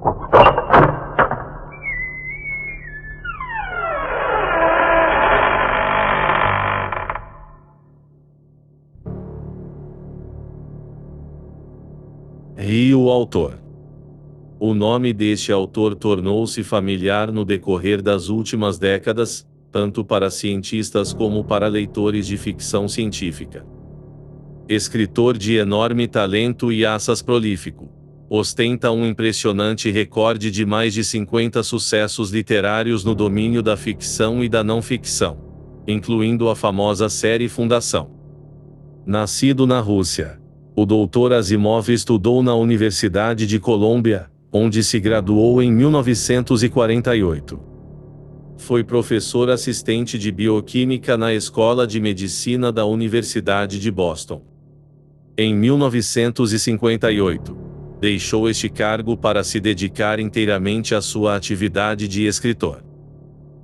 Rio autor. O nome deste autor tornou-se familiar no decorrer das últimas décadas, tanto para cientistas como para leitores de ficção científica. Escritor de enorme talento e assaz prolífico, ostenta um impressionante recorde de mais de 50 sucessos literários no domínio da ficção e da não-ficção, incluindo a famosa série Fundação. Nascido na Rússia, o Dr. Asimov estudou na Universidade de Colômbia, onde se graduou em 1948. Foi professor assistente de bioquímica na Escola de Medicina da Universidade de Boston. Em 1958, deixou este cargo para se dedicar inteiramente à sua atividade de escritor.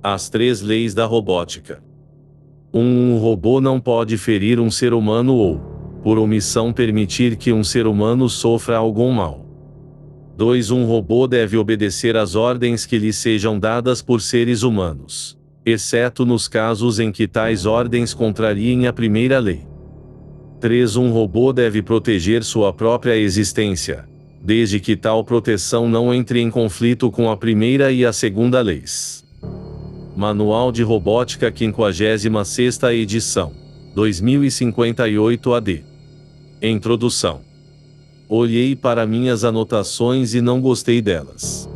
As 3 leis da robótica. 1. Um robô não pode ferir um ser humano ou, por omissão, permitir que um ser humano sofra algum mal. 2. Um robô deve obedecer às ordens que lhe sejam dadas por seres humanos, exceto nos casos em que tais ordens contrariem a primeira lei. 3. Um robô deve proteger sua própria existência, desde que tal proteção não entre em conflito com a primeira e a segunda leis. Manual de Robótica, 56ª edição, 2058 AD. Introdução. Olhei para minhas anotações e não gostei delas.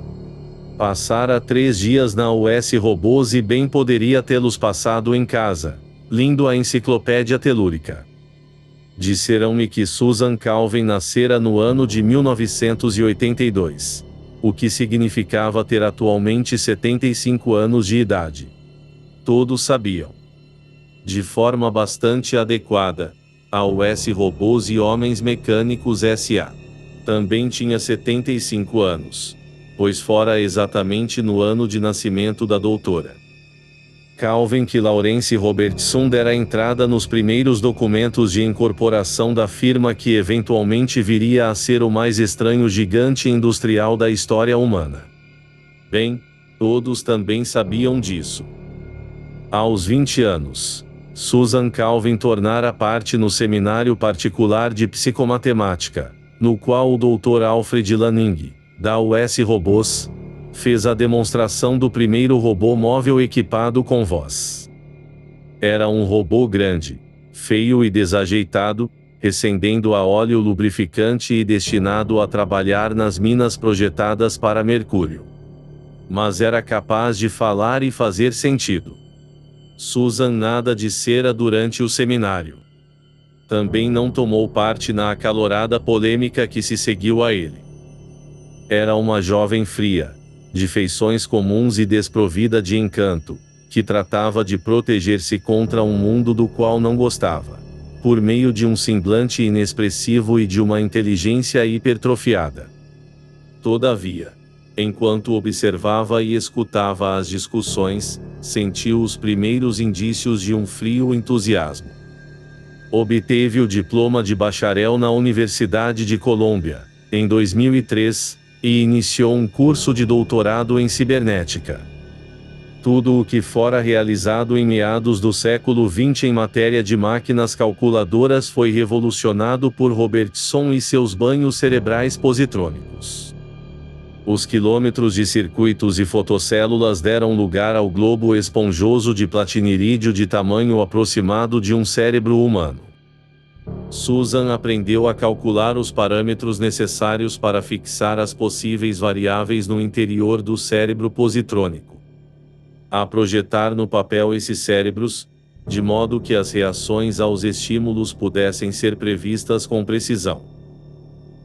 Passara 3 dias na US Robôs e bem poderia tê-los passado em casa, lendo a enciclopédia telúrica. Disseram-me que Susan Calvin nascera no ano de 1982, o que significava ter atualmente 75 anos de idade. Todos sabiam. De forma bastante adequada, a US Robôs e Homens Mecânicos S.A. também tinha 75 anos, pois fora exatamente no ano de nascimento da doutora Calvin que Lawrence Robertson dera entrada nos primeiros documentos de incorporação da firma que eventualmente viria a ser o mais estranho gigante industrial da história humana. Bem, todos também sabiam disso. Aos 20 anos, Susan Calvin tornara parte no seminário particular de psicomatemática, no qual o Dr. Alfred Lanning, da US Robôs, fez a demonstração do primeiro robô móvel equipado com voz. Era um robô grande, feio e desajeitado, recendendo a óleo lubrificante e destinado a trabalhar nas minas projetadas para Mercúrio. Mas era capaz de falar e fazer sentido. Susan nada dissera durante o seminário. Também não tomou parte na acalorada polêmica que se seguiu a ele. Era uma jovem fria, de feições comuns e desprovida de encanto, que tratava de proteger-se contra um mundo do qual não gostava, por meio de um semblante inexpressivo e de uma inteligência hipertrofiada. Todavia, enquanto observava e escutava as discussões, sentiu os primeiros indícios de um frio entusiasmo. Obteve o diploma de bacharel na Universidade de Colômbia, em 2003, e iniciou um curso de doutorado em cibernética. Tudo o que fora realizado em meados do século XX em matéria de máquinas calculadoras foi revolucionado por Robertson e seus banhos cerebrais positrônicos. Os quilômetros de circuitos e fotocélulas deram lugar ao globo esponjoso de platinirídeo de tamanho aproximado de um cérebro humano. Susan aprendeu a calcular os parâmetros necessários para fixar as possíveis variáveis no interior do cérebro positrônico. A projetar no papel esses cérebros, de modo que as reações aos estímulos pudessem ser previstas com precisão.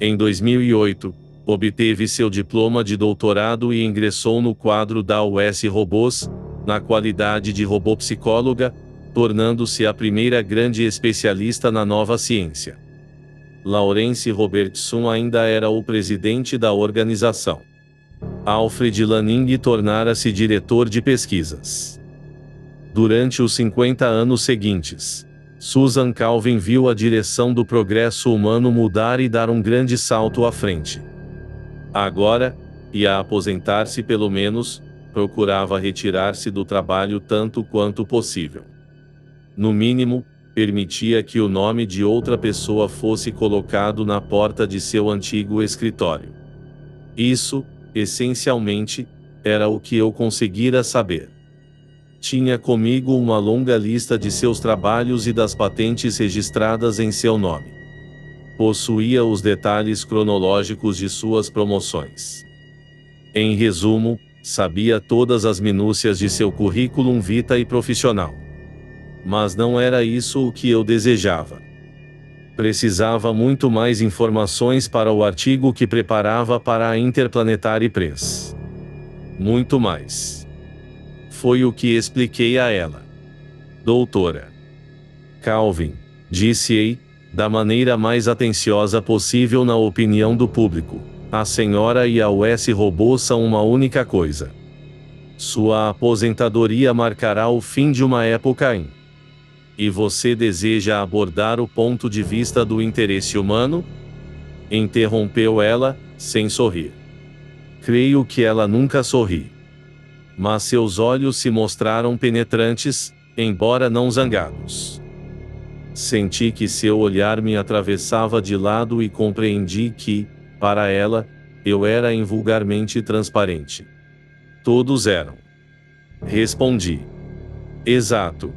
Em 2008, obteve seu diploma de doutorado e ingressou no quadro da US Robôs, na qualidade de robopsicóloga, tornando-se a primeira grande especialista na nova ciência. Lawrence Robertson ainda era o presidente da organização. Alfred Lanning tornara-se diretor de pesquisas. Durante os 50 anos seguintes, Susan Calvin viu a direção do progresso humano mudar e dar um grande salto à frente. Agora, e a aposentar-se pelo menos, procurava retirar-se do trabalho tanto quanto possível. No mínimo, permitia que o nome de outra pessoa fosse colocado na porta de seu antigo escritório. Isso, essencialmente, era o que eu conseguira saber. Tinha comigo uma longa lista de seus trabalhos e das patentes registradas em seu nome. Possuía os detalhes cronológicos de suas promoções. Em resumo, sabia todas as minúcias de seu currículo vitae profissional. Mas não era isso o que eu desejava. Precisava muito mais informações para o artigo que preparava para a Interplanetary Press. Muito mais. Foi o que expliquei a ela. Doutora Calvin, disse-ei, da maneira mais atenciosa possível na opinião do público, a senhora e a US Robô são uma única coisa. Sua aposentadoria marcará o fim de uma época E você deseja abordar o ponto de vista do interesse humano? Interrompeu ela, sem sorrir. Creio que ela nunca sorri. Mas seus olhos se mostraram penetrantes, embora não zangados. Senti que seu olhar me atravessava de lado e compreendi que, para ela, eu era invulgarmente transparente. Todos eram. Respondi. Exato.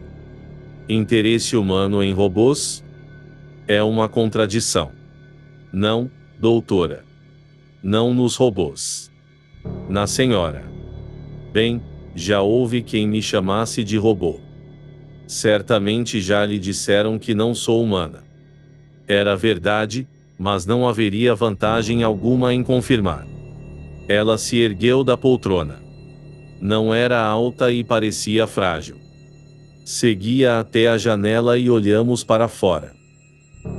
Interesse humano em robôs? É uma contradição. Não, doutora. Não nos robôs. Na senhora. Bem, já houve quem me chamasse de robô. Certamente já lhe disseram que não sou humana. Era verdade, mas não haveria vantagem alguma em confirmar. Ela se ergueu da poltrona. Não era alta e parecia frágil. Seguia até a janela e olhamos para fora.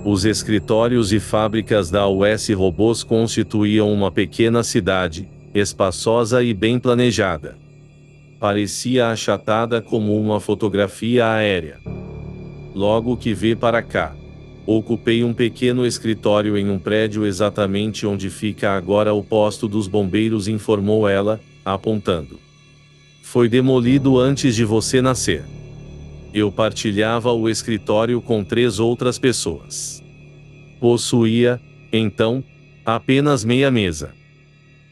Os escritórios e fábricas da US Robôs constituíam uma pequena cidade, espaçosa e bem planejada. Parecia achatada como uma fotografia aérea. Logo que vê para cá. Ocupei um pequeno escritório em um prédio exatamente onde fica agora o posto dos bombeiros, informou ela, apontando. Foi demolido antes de você nascer. Eu partilhava o escritório com 3 outras pessoas. Possuía, então, apenas meia mesa.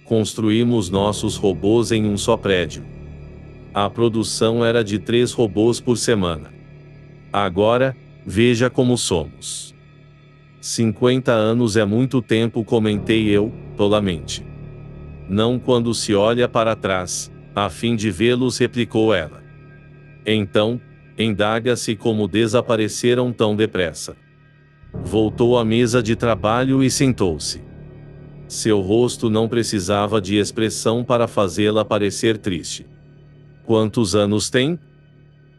Construímos nossos robôs em um só prédio. A produção era de 3 robôs por semana. Agora, veja como somos. 50 anos é muito tempo, comentei eu, tolamente. Não quando se olha para trás, a fim de vê-los, replicou ela. Então, indaga-se como desapareceram tão depressa. Voltou à mesa de trabalho e sentou-se. Seu rosto não precisava de expressão para fazê-la parecer triste. Quantos anos tem?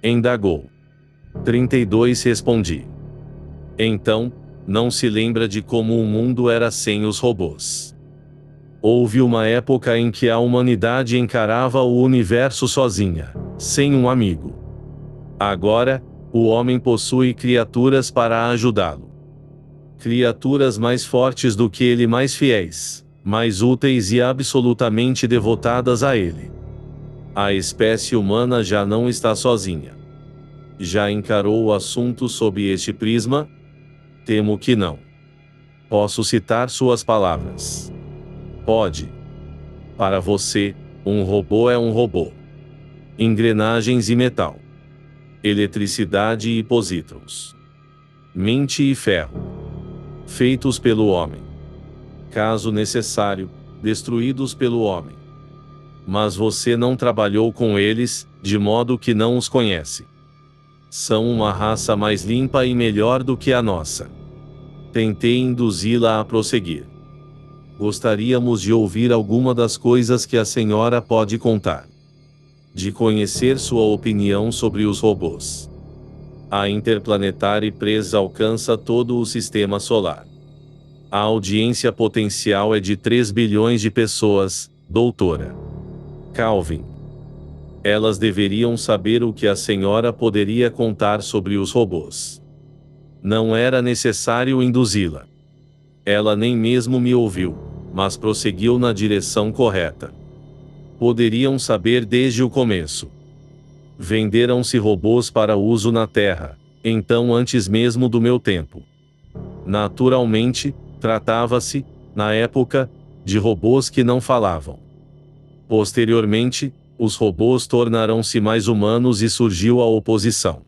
Indagou. 32, respondi. Então, não se lembra de como o mundo era sem os robôs. Houve uma época em que a humanidade encarava o universo sozinha, sem um amigo. Agora, o homem possui criaturas para ajudá-lo. Criaturas mais fortes do que ele, mais fiéis, mais úteis e absolutamente devotadas a ele. A espécie humana já não está sozinha. Já encarou o assunto sob este prisma? Temo que não. Posso citar suas palavras. Pode. Para você, um robô é um robô. Engrenagens e metal. Eletricidade e posítrons. Mente e ferro. Feitos pelo homem. Caso necessário, destruídos pelo homem. Mas você não trabalhou com eles, de modo que não os conhece. São uma raça mais limpa e melhor do que a nossa. Tentei induzi-la a prosseguir. Gostaríamos de ouvir alguma das coisas que a senhora pode contar. De conhecer sua opinião sobre os robôs. A Interplanetary Press alcança todo o sistema solar. A audiência potencial é de 3 bilhões de pessoas, doutora Calvin. Elas deveriam saber o que a senhora poderia contar sobre os robôs. Não era necessário induzi-la. Ela nem mesmo me ouviu. mas prosseguiu na direção correta. Poderiam saber desde o começo. Venderam-se robôs para uso na Terra, então antes mesmo do meu tempo. Naturalmente, tratava-se, na época, de robôs que não falavam. Posteriormente, os robôs tornaram-se mais humanos e surgiu a oposição.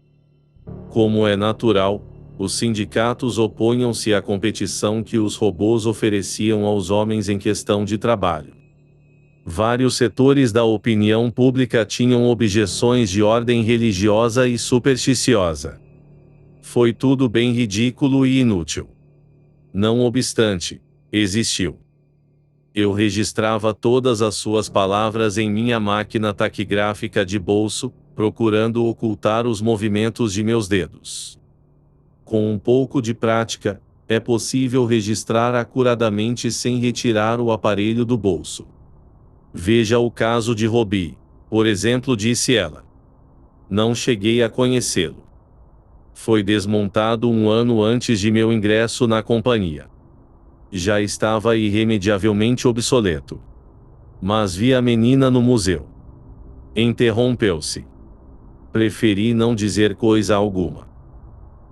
Como é natural, os sindicatos opunham-se à competição que os robôs ofereciam aos homens em questão de trabalho. Vários setores da opinião pública tinham objeções de ordem religiosa e supersticiosa. Foi tudo bem ridículo e inútil. Não obstante, existiu. Eu registrava todas as suas palavras em minha máquina taquigráfica de bolso, procurando ocultar os movimentos de meus dedos. Com um pouco de prática, é possível registrar acuradamente sem retirar o aparelho do bolso. Veja o caso de Robbie, por exemplo, disse ela. Não cheguei a conhecê-lo. Foi desmontado um ano antes de meu ingresso na companhia. Já estava irremediavelmente obsoleto. Mas vi a menina no museu. Interrompeu-se. Preferi não dizer coisa alguma.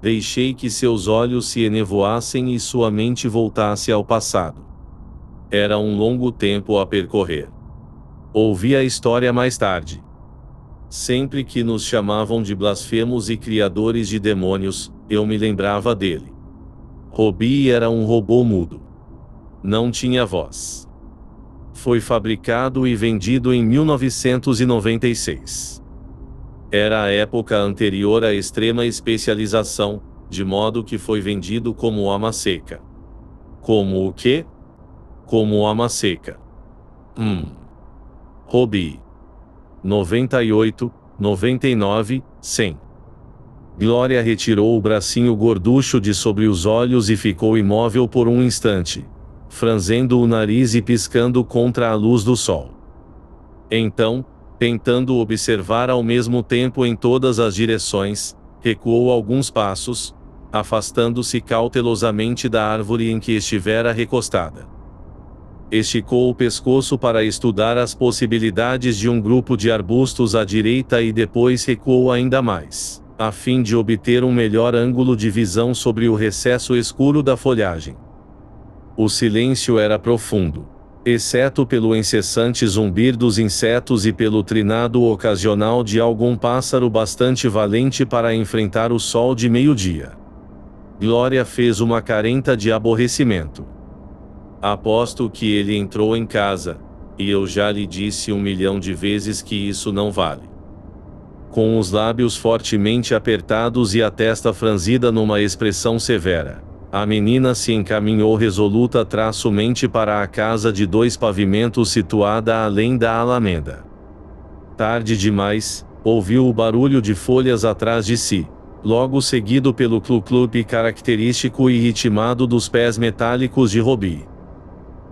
Deixei que seus olhos se enevoassem e sua mente voltasse ao passado. Era um longo tempo a percorrer. Ouvi a história mais tarde. Sempre que nos chamavam de blasfemos e criadores de demônios, eu me lembrava dele. Robbie era um robô mudo. Não tinha voz. Foi fabricado e vendido em 1996. Era a época anterior à extrema especialização, de modo que foi vendido como alma seca. Como o quê? Como alma seca. Robbie. 98, 99, 100. Glória retirou o bracinho gorducho de sobre os olhos e ficou imóvel por um instante, franzendo o nariz e piscando contra a luz do sol. Então, tentando observar ao mesmo tempo em todas as direções, recuou alguns passos, afastando-se cautelosamente da árvore em que estivera recostada. Esticou o pescoço para estudar as possibilidades de um grupo de arbustos à direita e depois recuou ainda mais, a fim de obter um melhor ângulo de visão sobre o recesso escuro da folhagem. O silêncio era profundo, exceto pelo incessante zumbir dos insetos e pelo trinado ocasional de algum pássaro bastante valente para enfrentar o sol de meio-dia. Glória fez uma careta de aborrecimento. Aposto que ele entrou em casa, e eu já lhe disse 1 milhão de vezes que isso não vale. Com os lábios fortemente apertados e a testa franzida numa expressão severa, a menina se encaminhou resoluta-mente para a casa de 2 pavimentos situada além da alameda. Tarde demais, ouviu o barulho de folhas atrás de si, logo seguido pelo clup-clup característico e ritmado dos pés metálicos de Robbie.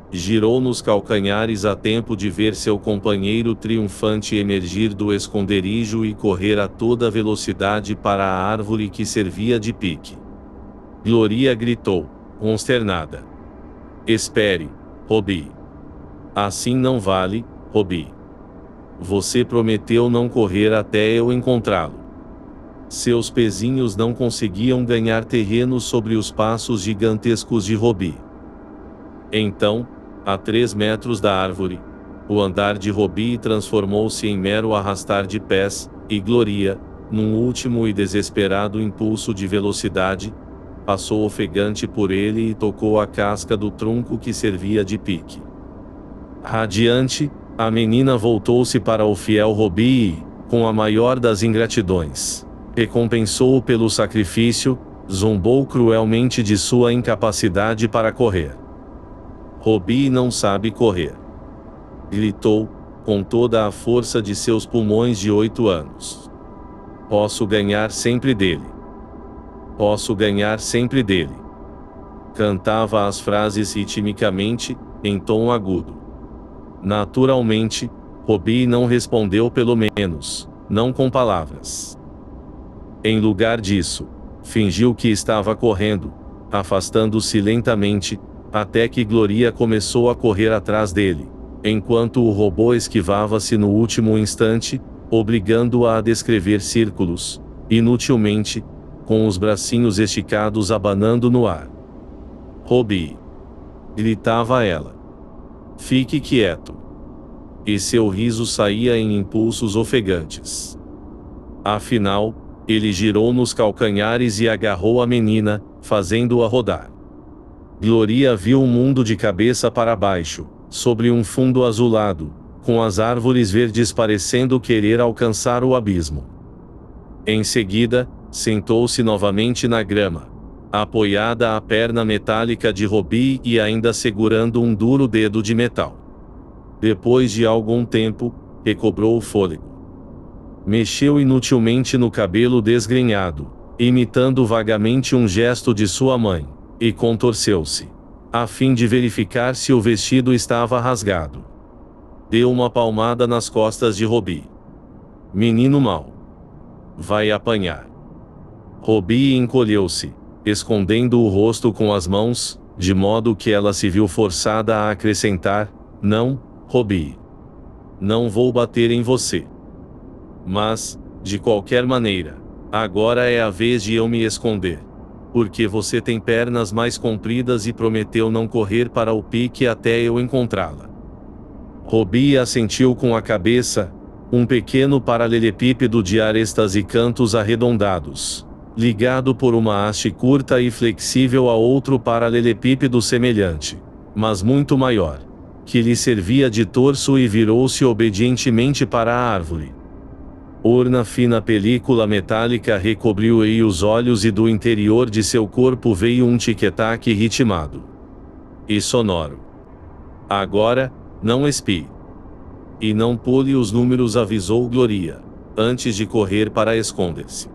Girou nos calcanhares a tempo de ver seu companheiro triunfante emergir do esconderijo e correr a toda velocidade para a árvore que servia de pique. Gloria gritou, consternada. Espere, Robbie. Assim não vale, Robbie. Você prometeu não correr até eu encontrá-lo. Seus pezinhos não conseguiam ganhar terreno sobre os passos gigantescos de Robbie. Então, a 3 metros da árvore, o andar de Robbie transformou-se em mero arrastar de pés, e Gloria, num último e desesperado impulso de velocidade, passou ofegante por ele e tocou a casca do tronco que servia de pique. Radiante, a menina voltou-se para o fiel Robbie e, com a maior das ingratidões, recompensou-o pelo sacrifício, zombou cruelmente de sua incapacidade para correr. Robbie não sabe correr. Gritou, com toda a força de seus pulmões de 8 anos. Posso ganhar sempre dele. Posso ganhar sempre dele. Cantava as frases ritmicamente, em tom agudo. Naturalmente, Robbie não respondeu, pelo menos, não com palavras. Em lugar disso, fingiu que estava correndo, afastando-se lentamente, até que Gloria começou a correr atrás dele, enquanto o robô esquivava-se no último instante, obrigando-a a descrever círculos, inutilmente, com os bracinhos esticados abanando no ar. Robbie! Gritava ela. Fique quieto. E seu riso saía em impulsos ofegantes. Afinal, ele girou nos calcanhares e agarrou a menina, fazendo-a rodar. Gloria viu o mundo de cabeça para baixo, sobre um fundo azulado, com as árvores verdes parecendo querer alcançar o abismo. Em seguida, sentou-se novamente na grama, apoiada à perna metálica de Robbie e ainda segurando um duro dedo de metal. Depois de algum tempo, recobrou o fôlego. Mexeu inutilmente no cabelo desgrenhado, imitando vagamente um gesto de sua mãe, e contorceu-se, a fim de verificar se o vestido estava rasgado. Deu uma palmada nas costas de Robbie. Menino mau. Vai apanhar. Robbie encolheu-se, escondendo o rosto com as mãos, de modo que ela se viu forçada a acrescentar: Não, Robbie. Não vou bater em você. Mas, de qualquer maneira, agora é a vez de eu me esconder. Porque você tem pernas mais compridas e prometeu não correr para o pique até eu encontrá-la. Robbie assentiu com a cabeça, um pequeno paralelepípedo de arestas e cantos arredondados, ligado por uma haste curta e flexível a outro paralelepípedo semelhante, mas muito maior, que lhe servia de torso, e virou-se obedientemente para a árvore. Orna fina película metálica recobriu-lhe os olhos e do interior de seu corpo veio um tic-tac ritmado e sonoro. Agora, não espie. E não pule os números, avisou Gloria, antes de correr para esconder-se.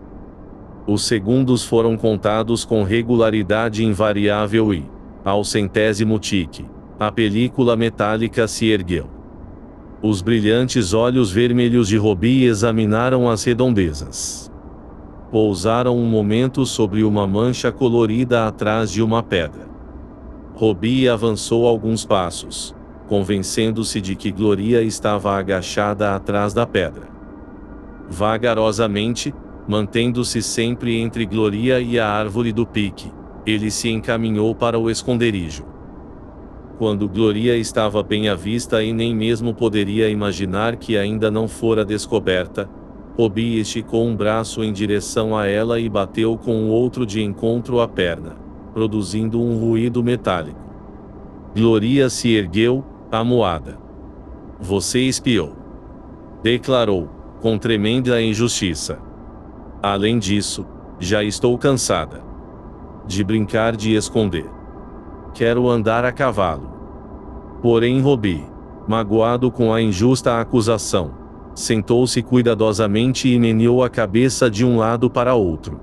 Os segundos foram contados com regularidade invariável e, ao 100º tique, a película metálica se ergueu. Os brilhantes olhos vermelhos de Robbie examinaram as redondezas. Pousaram um momento sobre uma mancha colorida atrás de uma pedra. Robbie avançou alguns passos, convencendo-se de que Gloria estava agachada atrás da pedra. Vagarosamente, mantendo-se sempre entre Gloria e a árvore do pique, ele se encaminhou para o esconderijo. Quando Gloria estava bem à vista e nem mesmo poderia imaginar que ainda não fora descoberta, Robbie esticou um braço em direção a ela e bateu com o outro de encontro à perna, produzindo um ruído metálico. Gloria se ergueu, amuada. Você espiou, declarou, com tremenda injustiça. Além disso, já estou cansada de brincar de esconder. Quero andar a cavalo. Porém Robbie, magoado com a injusta acusação, sentou-se cuidadosamente e meneou a cabeça de um lado para outro.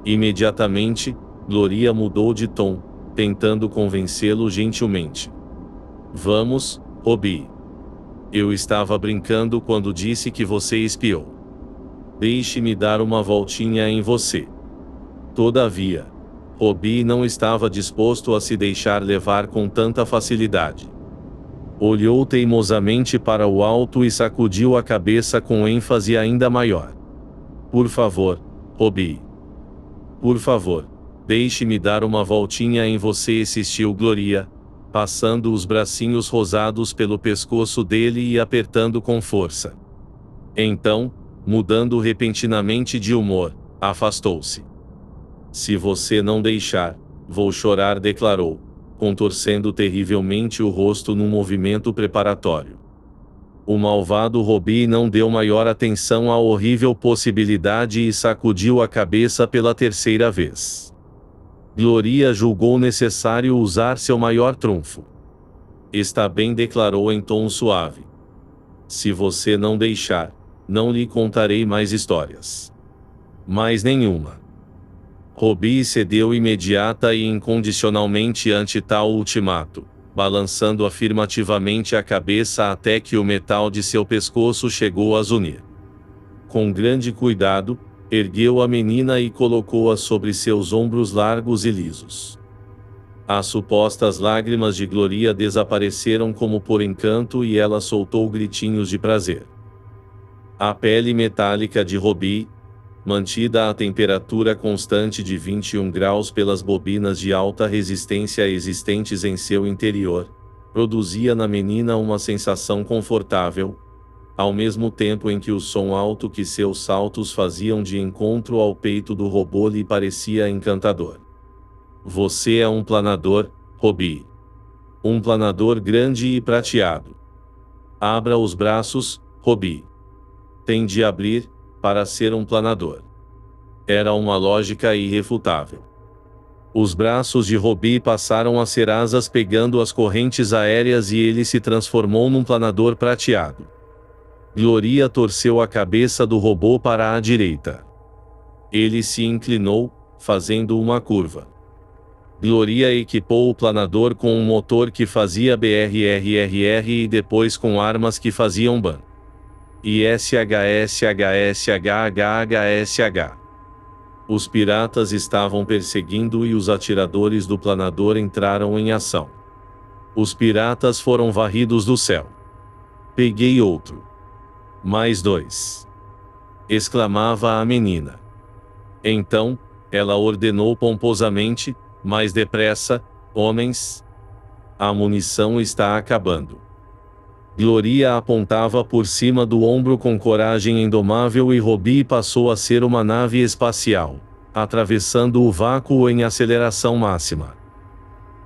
Imediatamente, Gloria mudou de tom, tentando convencê-lo gentilmente. Vamos, Robbie. Eu estava brincando quando disse que você espiou. Deixe-me dar uma voltinha em você. Todavia, Robbie não estava disposto a se deixar levar com tanta facilidade. Olhou teimosamente para o alto e sacudiu a cabeça com ênfase ainda maior. Por favor, Robbie. Por favor, deixe-me dar uma voltinha em você, insistiu Gloria, passando os bracinhos rosados pelo pescoço dele e apertando com força. Então, mudando repentinamente de humor, afastou-se. Se você não deixar, vou chorar, declarou, contorcendo terrivelmente o rosto num movimento preparatório. O malvado Robbie não deu maior atenção à horrível possibilidade e sacudiu a cabeça pela terceira vez. Gloria julgou necessário usar seu maior trunfo. Está bem, declarou em tom suave. Se você não deixar, não lhe contarei mais histórias. Mais nenhuma. Robbie cedeu imediata e incondicionalmente ante tal ultimato, balançando afirmativamente a cabeça até que o metal de seu pescoço chegou a zunir. Com grande cuidado, ergueu a menina e colocou-a sobre seus ombros largos e lisos. As supostas lágrimas de Gloria desapareceram como por encanto e ela soltou gritinhos de prazer. A pele metálica de Robbie, mantida a temperatura constante de 21 graus pelas bobinas de alta resistência existentes em seu interior, produzia na menina uma sensação confortável, ao mesmo tempo em que o som alto que seus saltos faziam de encontro ao peito do robô lhe parecia encantador. Você é um planador, Robbie. Um planador grande e prateado. Abra os braços, Robbie. Tem de abrir, para ser um planador. Era uma lógica irrefutável. Os braços de Robbie passaram a ser asas pegando as correntes aéreas e ele se transformou num planador prateado. Gloria torceu a cabeça do robô para a direita. Ele se inclinou, fazendo uma curva. Gloria equipou o planador com um motor que fazia BRRRR e depois com armas que faziam BAN. E SHSHSHHHSH. Os piratas estavam perseguindo e os atiradores do planador entraram em ação. Os piratas foram varridos do céu. Peguei outro. Mais 2. Exclamava a menina. Então, ela ordenou pomposamente, mais depressa, homens. A munição está acabando. Gloria apontava por cima do ombro com coragem indomável e Robbie passou a ser uma nave espacial, atravessando o vácuo em aceleração máxima.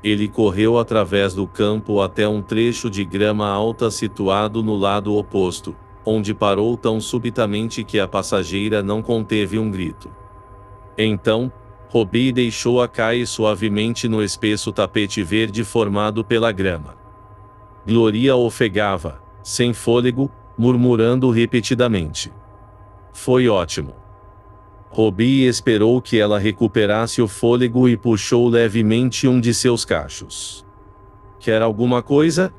Ele correu através do campo até um trecho de grama alta situado no lado oposto, onde parou tão subitamente que a passageira não conteve um grito. Então, Robbie deixou-a cair suavemente no espesso tapete verde formado pela grama. Gloria ofegava, sem fôlego, murmurando repetidamente. Foi ótimo. Robbie esperou que ela recuperasse o fôlego e puxou levemente um de seus cachos. Quer alguma coisa?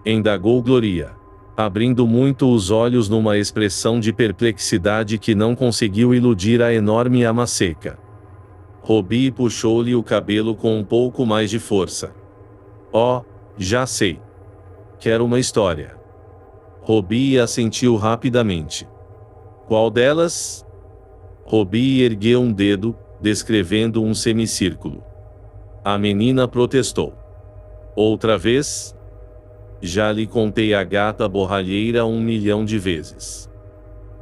Indagou Gloria, abrindo muito os olhos numa expressão de perplexidade que não conseguiu iludir a enorme ama seca. Robbie puxou-lhe o cabelo com um pouco mais de força. Oh, já sei. Quero uma história. Robbie assentiu rapidamente. Qual delas? Robbie ergueu um dedo, descrevendo um semicírculo. A menina protestou. Outra vez? Já lhe contei a gata borralheira 1 milhão de vezes.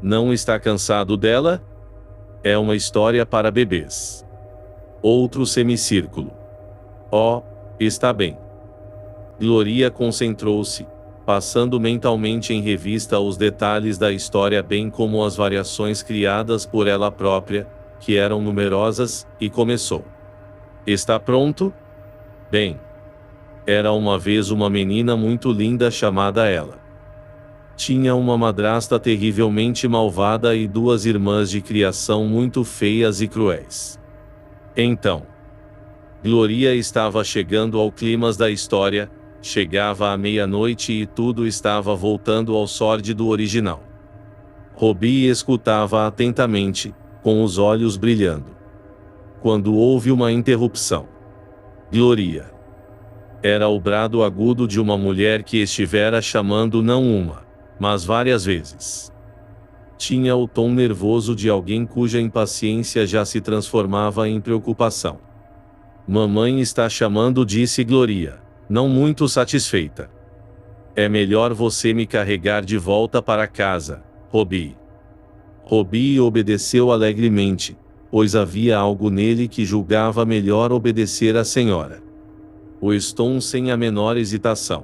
Não está cansado dela? É uma história para bebês. Outro semicírculo. Oh, está bem. Gloria concentrou-se, passando mentalmente em revista os detalhes da história bem como as variações criadas por ela própria, que eram numerosas, e começou. Está pronto? Bem. Era uma vez uma menina muito linda chamada Ela. Tinha uma madrasta terrivelmente malvada e 2 irmãs de criação muito feias e cruéis. Então, Gloria estava chegando ao clímax da história. Chegava à meia-noite e tudo estava voltando ao sórdido original. Robbie escutava atentamente, com os olhos brilhando. Quando houve uma interrupção. Gloria. Era o brado agudo de uma mulher que estivera chamando não uma, mas várias vezes. Tinha o tom nervoso de alguém cuja impaciência já se transformava em preocupação. Mamãe está chamando, disse Gloria, não muito satisfeita. É melhor você me carregar de volta para casa, Robbie. Robbie obedeceu alegremente, pois havia algo nele que julgava melhor obedecer à senhora. O Stone sem a menor hesitação.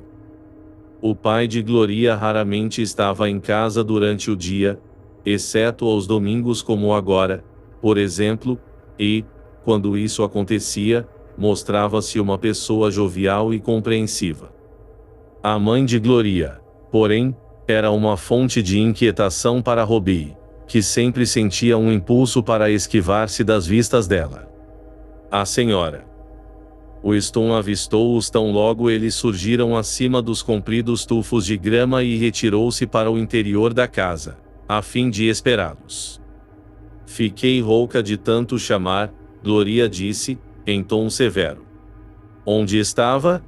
O pai de Gloria raramente estava em casa durante o dia, exceto aos domingos como agora, por exemplo, e, quando isso acontecia, mostrava-se uma pessoa jovial e compreensiva. A mãe de Gloria, porém, era uma fonte de inquietação para Robbie, que sempre sentia um impulso para esquivar-se das vistas dela. A senhora. O Stone avistou-os tão logo eles surgiram acima dos compridos tufos de grama e retirou-se para o interior da casa, a fim de esperá-los. Fiquei rouca de tanto chamar, Gloria disse, em tom severo. Onde estava?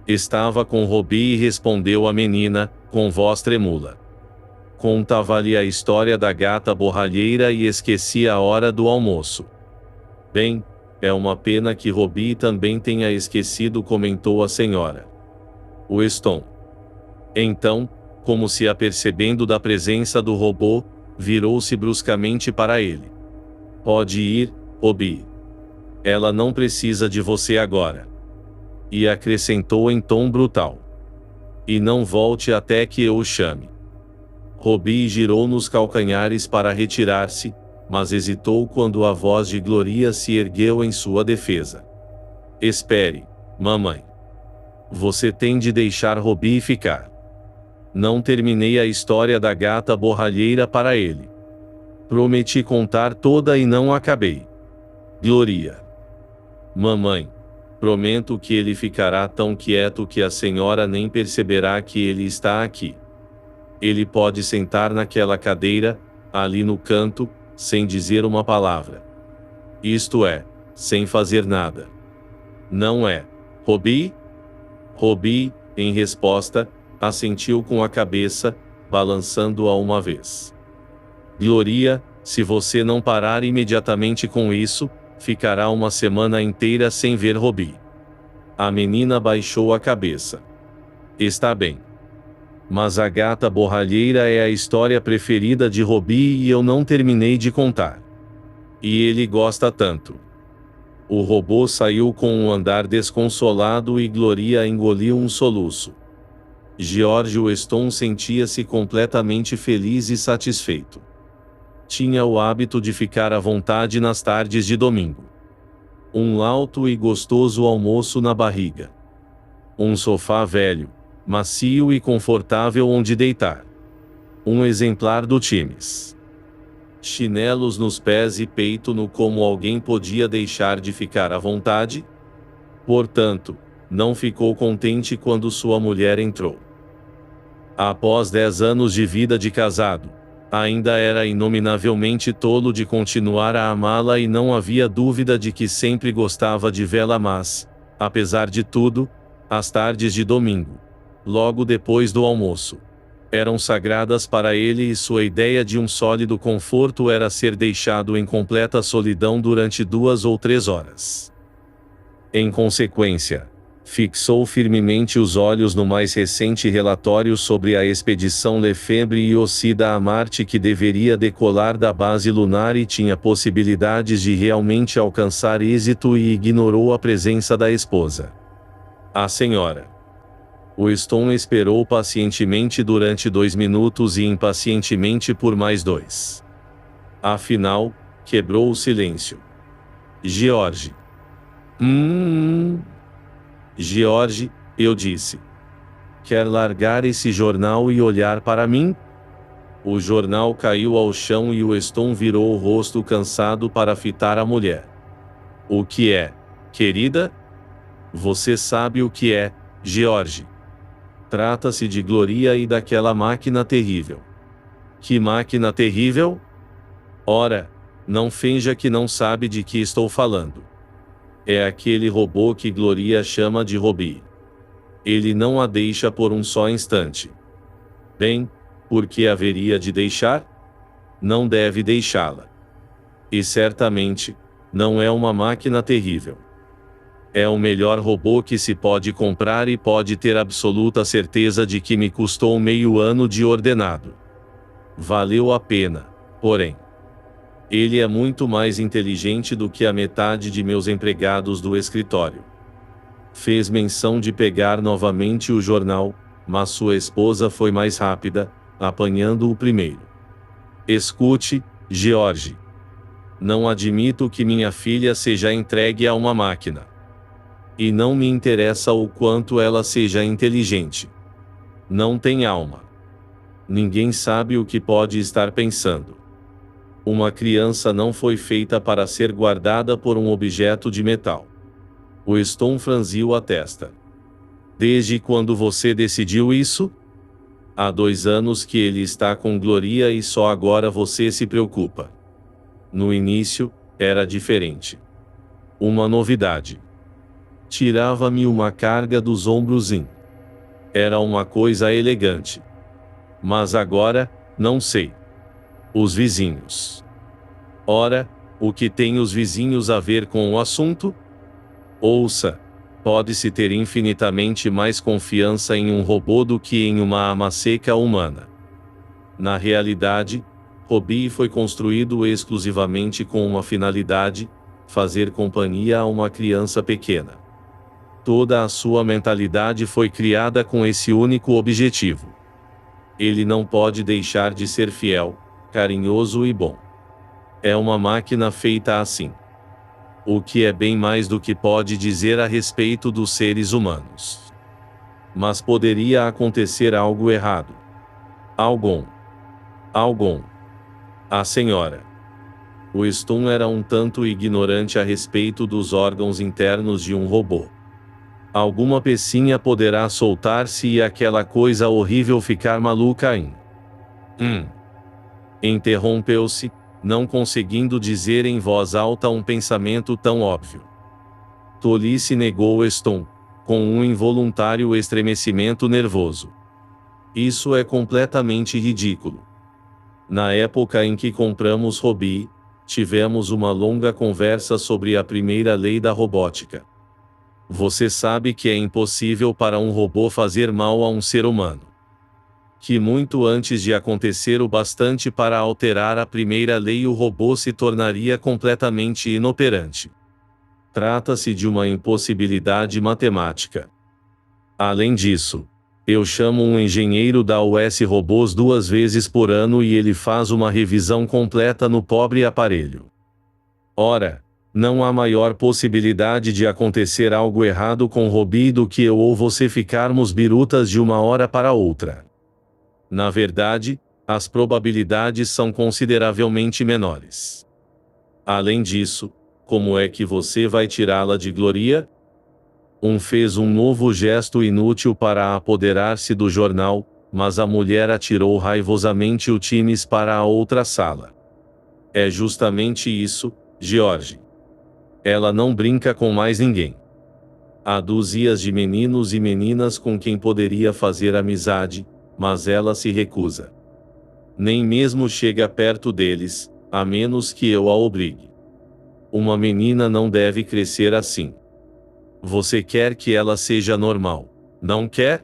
Estava com Robi, respondeu a menina, com voz tremula. Contava-lhe a história da gata borralheira e esquecia a hora do almoço. Bem, é uma pena que Robi também tenha esquecido, comentou a senhora Weston. Então, como se apercebendo da presença do robô, virou-se bruscamente para ele. Pode ir, Robi. Ela não precisa de você agora. E acrescentou em tom brutal. E não volte até que eu o chame. Robi girou nos calcanhares para retirar-se, mas hesitou quando a voz de Gloria se ergueu em sua defesa. Espere, mamãe. Você tem de deixar Robi ficar. Não terminei a história da gata borralheira para ele. Prometi contar toda e não acabei. Gloria. Mamãe. Prometo que ele ficará tão quieto que a senhora nem perceberá que ele está aqui. Ele pode sentar naquela cadeira, ali no canto, sem dizer uma palavra. Isto é, sem fazer nada. Não é, Robi? Robi, em resposta, assentiu com a cabeça, balançando-a uma vez. Gloria, se você não parar imediatamente com isso, ficará uma semana inteira sem ver Robi. A menina baixou a cabeça. Está bem. Mas a gata borralheira é a história preferida de Robi e eu não terminei de contar. E ele gosta tanto. O robô saiu com um andar desconsolado e Gloria engoliu um soluço. George Weston sentia-se completamente feliz e satisfeito. Tinha o hábito de ficar à vontade nas tardes de domingo. Um alto e gostoso almoço na barriga. Um sofá velho, macio e confortável onde deitar. Um exemplar do Times. Chinelos nos pés e peito nu. Como alguém podia deixar de ficar à vontade? Portanto, não ficou contente quando sua mulher entrou. Após 10 anos de vida de casado, ainda era inominavelmente tolo de continuar a amá-la e não havia dúvida de que sempre gostava de vê-la, mas, apesar de tudo, as tardes de domingo, logo depois do almoço, eram sagradas para ele e sua ideia de um sólido conforto era ser deixado em completa solidão durante 2 ou 3 horas. Em consequência, fixou firmemente os olhos no mais recente relatório sobre a expedição Lefebvre e Ossida a Marte, que deveria decolar da base lunar e tinha possibilidades de realmente alcançar êxito, e ignorou a presença da esposa. A senhora Weston esperou pacientemente durante 2 minutos e impacientemente por mais 2. Afinal, quebrou o silêncio. George. George, eu disse. Quer largar esse jornal e olhar para mim? O jornal caiu ao chão e Weston virou o rosto cansado para fitar a mulher. O que é, querida? Você sabe o que é, George. Trata-se de Gloria e daquela máquina terrível. Que máquina terrível? Ora, não finja que não sabe de que estou falando. É aquele robô que Gloria chama de Robi. Ele não a deixa por um só instante. Bem, por que haveria de deixar? Não deve deixá-la. E certamente, não é uma máquina terrível. É o melhor robô que se pode comprar e pode ter absoluta certeza de que me custou meio ano de ordenado. Valeu a pena, porém. Ele é muito mais inteligente do que a metade de meus empregados do escritório. Fez menção de pegar novamente o jornal, mas sua esposa foi mais rápida, apanhando-o primeiro. Escute, George. Não admito que minha filha seja entregue a uma máquina. E não me interessa o quanto ela seja inteligente. Não tem alma. Ninguém sabe o que pode estar pensando. Uma criança não foi feita para ser guardada por um objeto de metal. Weston franziu a testa. Desde quando você decidiu isso? Há 2 anos que ele está com Gloria e só agora você se preocupa. No início, era diferente. Uma novidade. Tirava-me uma carga dos ombros. Era uma coisa elegante. Mas agora, não sei. Os vizinhos. Ora, o que tem os vizinhos a ver com o assunto? Ouça. Pode-se ter infinitamente mais confiança em um robô do que em uma alma seca humana. Na realidade, Robbie foi construído exclusivamente com uma finalidade: fazer companhia a uma criança pequena. Toda a sua mentalidade foi criada com esse único objetivo. Ele não pode deixar de ser fiel, carinhoso e bom. É uma máquina feita assim. O que é bem mais do que pode dizer a respeito dos seres humanos. Mas poderia acontecer algo errado. Algum. A senhora Weston era um tanto ignorante a respeito dos órgãos internos de um robô. Alguma pecinha poderá soltar-se e aquela coisa horrível ficar maluca. Interrompeu-se, não conseguindo dizer em voz alta um pensamento tão óbvio. Tolice, negou Weston, com um involuntário estremecimento nervoso. Isso é completamente ridículo. Na época em que compramos Robbie, tivemos uma longa conversa sobre a primeira lei da robótica. Você sabe que é impossível para um robô fazer mal a um ser humano. Que muito antes de acontecer o bastante para alterar a primeira lei, o robô se tornaria completamente inoperante. Trata-se de uma impossibilidade matemática. Além disso, eu chamo um engenheiro da US Robôs 2 vezes por ano e ele faz uma revisão completa no pobre aparelho. Ora, não há maior possibilidade de acontecer algo errado com Robbie do que eu ou você ficarmos birutas de uma hora para outra. Na verdade, as probabilidades são consideravelmente menores. Além disso, como é que você vai tirá-la de Gloria? Fez um novo gesto inútil para apoderar-se do jornal, mas a mulher atirou raivosamente o Times para a outra sala. É justamente isso, George. Ela não brinca com mais ninguém. Há dúzias de meninos e meninas com quem poderia fazer amizade, mas ela se recusa. Nem mesmo chega perto deles, a menos que eu a obrigue. Uma menina não deve crescer assim. Você quer que ela seja normal, não quer?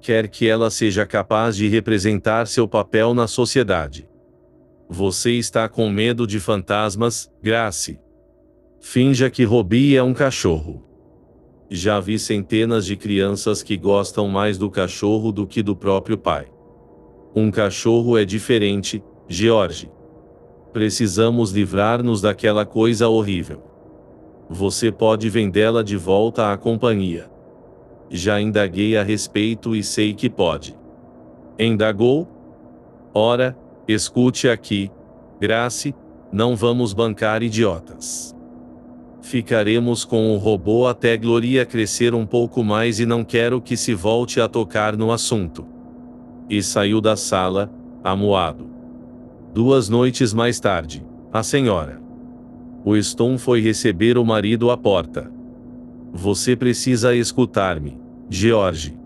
Quer que ela seja capaz de representar seu papel na sociedade. Você está com medo de fantasmas, Grace? Finja que Robbie é um cachorro. Já vi centenas de crianças que gostam mais do cachorro do que do próprio pai. Um cachorro é diferente, George. Precisamos livrar-nos daquela coisa horrível. Você pode vendê-la de volta à companhia. Já indaguei a respeito e sei que pode. Indagou? Ora, escute aqui, Grace, não vamos bancar idiotas. Ficaremos com o robô até Gloria crescer um pouco mais e não quero que se volte a tocar no assunto. E saiu da sala, amuado. 2 noites mais tarde, a senhora Weston foi receber o marido à porta. Você precisa escutar-me, George.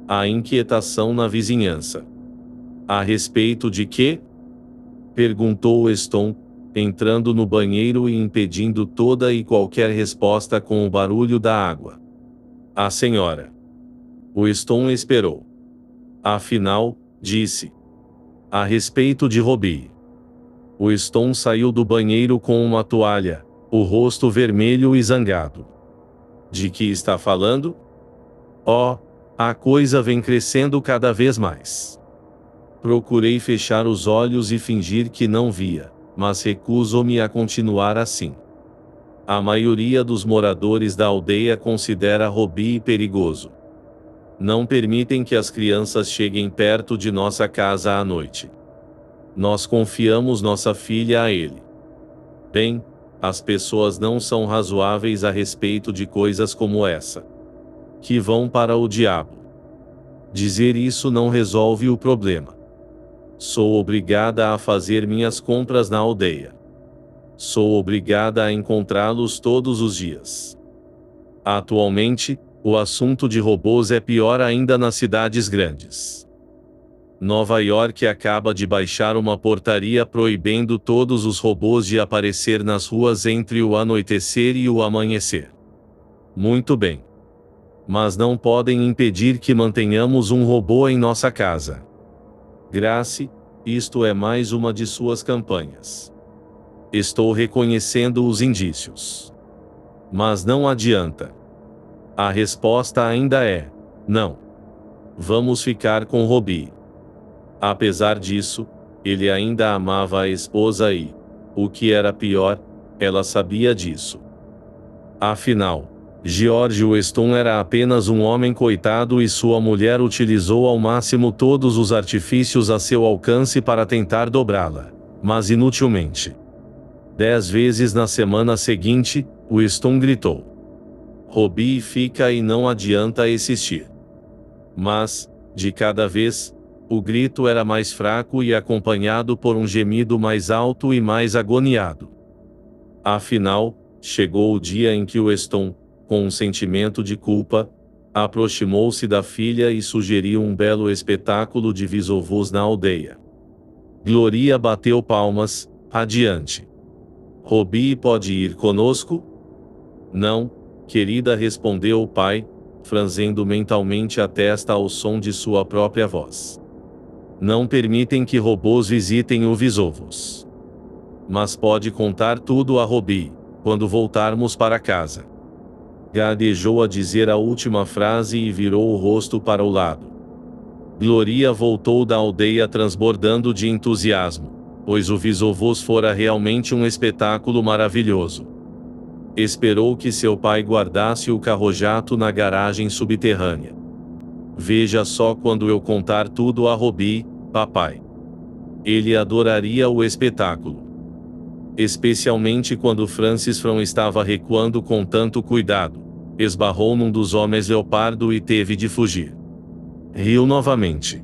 Há inquietação na vizinhança. A respeito de quê? Perguntou Weston, entrando no banheiro e impedindo toda e qualquer resposta com o barulho da água. A senhora Weston esperou. Afinal, disse. A respeito de Robbie. Weston saiu do banheiro com uma toalha, o rosto vermelho e zangado. De que está falando? Oh, a coisa vem crescendo cada vez mais. Procurei fechar os olhos e fingir que não via, mas recuso-me a continuar assim. A maioria dos moradores da aldeia considera Robbie perigoso. Não permitem que as crianças cheguem perto de nossa casa à noite. Nós confiamos nossa filha a ele. Bem, as pessoas não são razoáveis a respeito de coisas como essa. Que vão para o diabo. Dizer isso não resolve o problema. Sou obrigada a fazer minhas compras na aldeia. Sou obrigada a encontrá-los todos os dias. Atualmente, o assunto de robôs é pior ainda nas cidades grandes. Nova York acaba de baixar uma portaria proibindo todos os robôs de aparecer nas ruas entre o anoitecer e o amanhecer. Muito bem. Mas não podem impedir que mantenhamos um robô em nossa casa. Grace, isto é mais uma de suas campanhas. Estou reconhecendo os indícios. Mas não adianta. A resposta ainda é: não. Vamos ficar com Robbie. Apesar disso, ele ainda amava a esposa e, o que era pior, ela sabia disso. Afinal, George Weston era apenas um homem coitado e sua mulher utilizou ao máximo todos os artifícios a seu alcance para tentar dobrá-la, mas inutilmente. 10 vezes na semana seguinte, Weston gritou: Robbie fica e não adianta insistir. Mas, de cada vez, o grito era mais fraco e acompanhado por um gemido mais alto e mais agoniado. Afinal, chegou o dia em que Weston, com um sentimento de culpa, aproximou-se da filha e sugeriu um belo espetáculo de bisavós na aldeia. Gloria bateu palmas, adiante. Robbie pode ir conosco? Não, querida, respondeu o pai, franzindo mentalmente a testa ao som de sua própria voz. Não permitem que robôs visitem o bisavós. Mas pode contar tudo a Robbie, quando voltarmos para casa. Gaguejou a dizer a última frase e virou o rosto para o lado. Gloria voltou da aldeia transbordando de entusiasmo, pois o bisavós fora realmente um espetáculo maravilhoso. Esperou que seu pai guardasse o carro-jato na garagem subterrânea. Veja só quando eu contar tudo a Robbie, papai. Ele adoraria o espetáculo. Especialmente quando Francis From estava recuando com tanto cuidado, esbarrou num dos homens leopardo e teve de fugir. Riu novamente.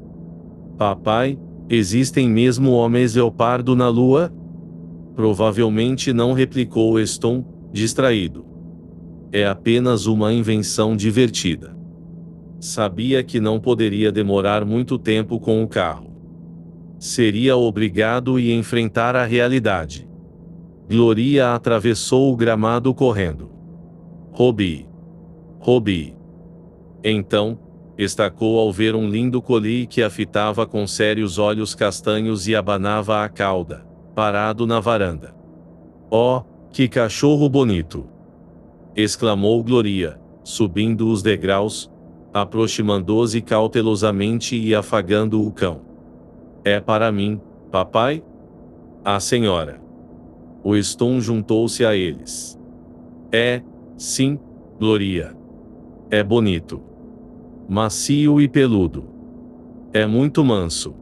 Papai, existem mesmo homens leopardo na lua? Provavelmente não, replicou Weston, distraído. É apenas uma invenção divertida. Sabia que não poderia demorar muito tempo com o carro. Seria obrigado a enfrentar a realidade. Gloria atravessou o gramado correndo. Robbie. Robbie. Então, estacou ao ver um lindo collie que a fitava com sérios olhos castanhos e abanava a cauda, parado na varanda. Oh, que cachorro bonito! Exclamou Gloria, subindo os degraus, aproximando-se cautelosamente e afagando o cão. É para mim, papai? A senhora. Weston juntou-se a eles. É, sim, Gloria. É bonito. Macio e peludo. É muito manso.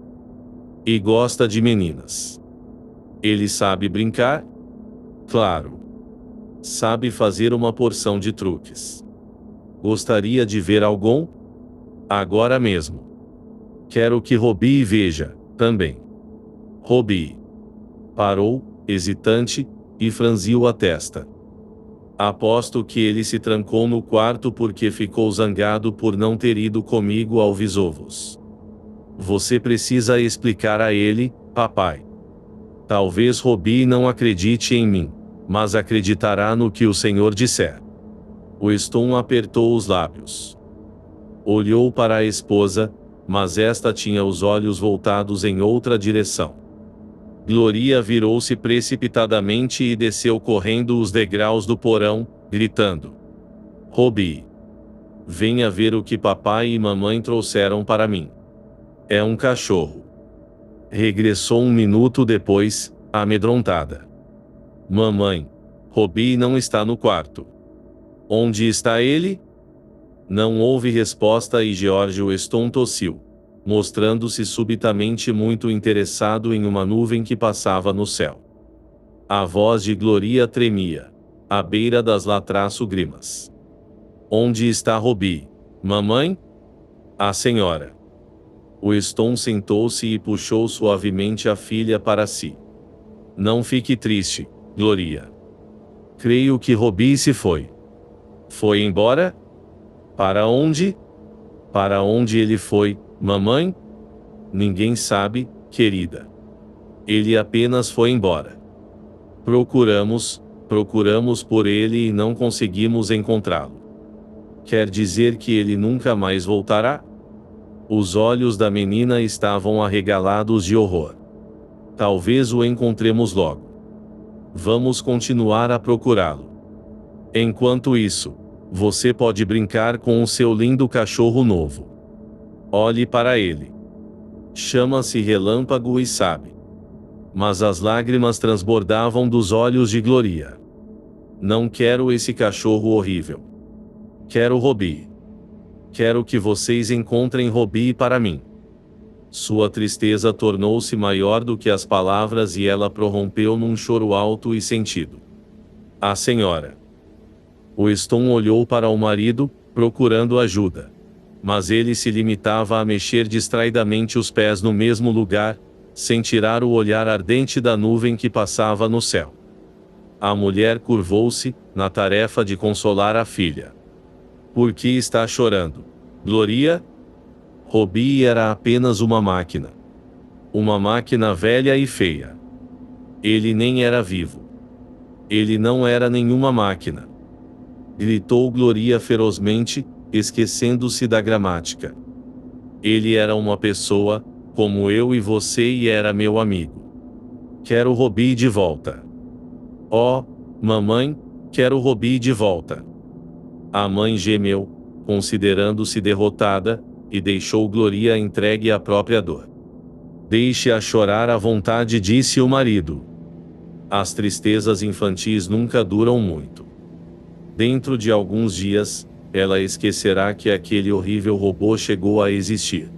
E gosta de meninas. Ele sabe brincar? Claro. Sabe fazer uma porção de truques. Gostaria de ver algum? Agora mesmo. Quero que Robbie veja, também. Robbie. Parou, hesitante, e franziu a testa. Aposto que ele se trancou no quarto porque ficou zangado por não ter ido comigo ao bisavós. Você precisa explicar a ele, papai. Talvez Robbie não acredite em mim, mas acreditará no que o senhor disser. Weston apertou os lábios. Olhou para a esposa, mas esta tinha os olhos voltados em outra direção. Gloria virou-se precipitadamente e desceu correndo os degraus do porão, gritando: Robbie! Venha ver o que papai e mamãe trouxeram para mim. É um cachorro. Regressou um minuto depois, amedrontada. Mamãe, Robbie não está no quarto. Onde está ele? Não houve resposta e George Weston tossiu, mostrando-se subitamente muito interessado em uma nuvem que passava no céu. A voz de Gloria tremia, à beira das lágrimas. Onde está Robbie, mamãe? A senhora. Weston sentou-se e puxou suavemente a filha para si. Não fique triste, Gloria. Creio que Robbie se foi. Foi embora? Para onde? Para onde ele foi, mamãe? Ninguém sabe, querida. Ele apenas foi embora. Procuramos por ele e não conseguimos encontrá-lo. Quer dizer que ele nunca mais voltará? Os olhos da menina estavam arregalados de horror. Talvez o encontremos logo. Vamos continuar a procurá-lo. Enquanto isso, você pode brincar com o seu lindo cachorro novo. Olhe para ele. Chama-se Relâmpago e sabe. Mas as lágrimas transbordavam dos olhos de Gloria. Não quero esse cachorro horrível. Quero Robbie. Quero que vocês encontrem Robbie para mim. Sua tristeza tornou-se maior do que as palavras e ela prorrompeu num choro alto e sentido. A senhora. Weston olhou para o marido, procurando ajuda. Mas ele se limitava a mexer distraidamente os pés no mesmo lugar, sem tirar o olhar ardente da nuvem que passava no céu. A mulher curvou-se, na tarefa de consolar a filha. Por que está chorando, Gloria? Robbie era apenas uma máquina. Uma máquina velha e feia. Ele nem era vivo. Ele não era nenhuma máquina. Gritou Gloria ferozmente, esquecendo-se da gramática. Ele era uma pessoa, como eu e você, e era meu amigo. Quero Robbie de volta. Oh, mamãe, quero Robbie de volta. A mãe gemeu, considerando-se derrotada, e deixou Gloria entregue à própria dor. Deixe-a chorar à vontade, disse o marido. As tristezas infantis nunca duram muito. Dentro de alguns dias, ela esquecerá que aquele horrível robô chegou a existir.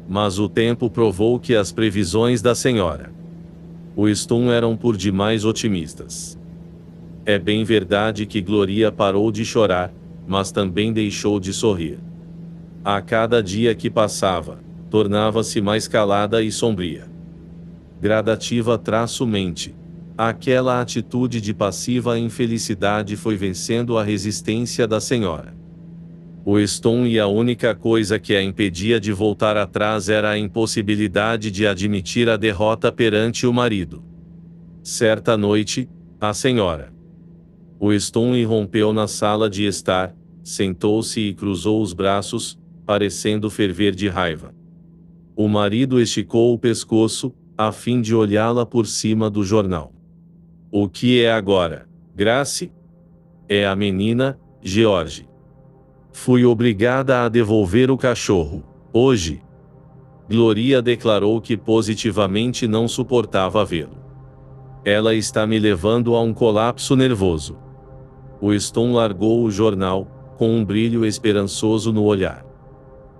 Mas o tempo provou que as previsões da senhora Weston eram por demais otimistas. É bem verdade que Gloria parou de chorar, mas também deixou de sorrir. A cada dia que passava, tornava-se mais calada e sombria. Gradativa-mente, aquela atitude de passiva infelicidade foi vencendo a resistência da senhora Weston, e a única coisa que a impedia de voltar atrás era a impossibilidade de admitir a derrota perante o marido. Certa noite, a senhora Weston irrompeu na sala de estar, sentou-se e cruzou os braços, parecendo ferver de raiva. O marido esticou o pescoço, a fim de olhá-la por cima do jornal. O que é agora, Grace? É a menina, George. Fui obrigada a devolver o cachorro, hoje. Gloria declarou que positivamente não suportava vê-lo. Ela está me levando a um colapso nervoso. Weston largou o jornal, com um brilho esperançoso no olhar.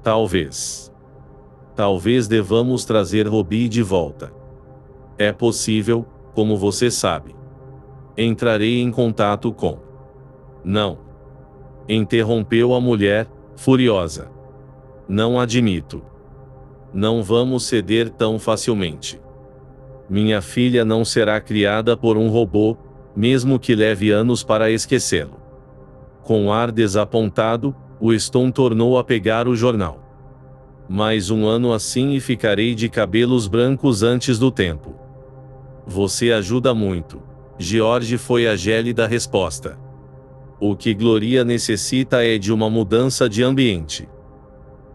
Talvez devamos trazer Robbie de volta. É possível, como você sabe. Entrarei em contato com... Não. Interrompeu a mulher, furiosa. Não admito. Não vamos ceder tão facilmente. Minha filha não será criada por um robô, mesmo que leve anos para esquecê-lo. Com ar desapontado, Weston tornou a pegar o jornal. Mais um ano assim e ficarei de cabelos brancos antes do tempo. Você ajuda muito, George, foi a gélida resposta. O que Gloria necessita é de uma mudança de ambiente.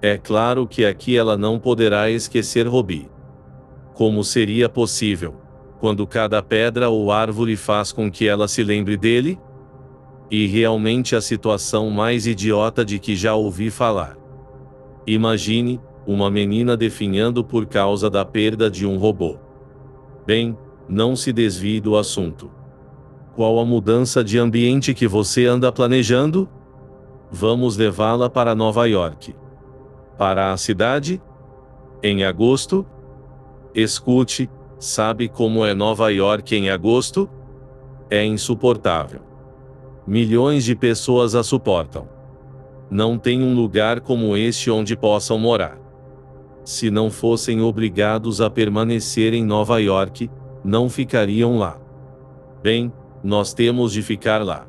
É claro que aqui ela não poderá esquecer Robbie. Como seria possível, quando cada pedra ou árvore faz com que ela se lembre dele? E realmente a situação mais idiota de que já ouvi falar. Imagine, uma menina definhando por causa da perda de um robô. Bem, não se desvie do assunto. Qual a mudança de ambiente que você anda planejando? Vamos levá-la para Nova York. Para a cidade? Em agosto? Escute, sabe como é Nova York em agosto? É insuportável. Milhões de pessoas a suportam. Não tem um lugar como este onde possam morar. Se não fossem obrigados a permanecer em Nova York, não ficariam lá. Bem, nós temos de ficar lá.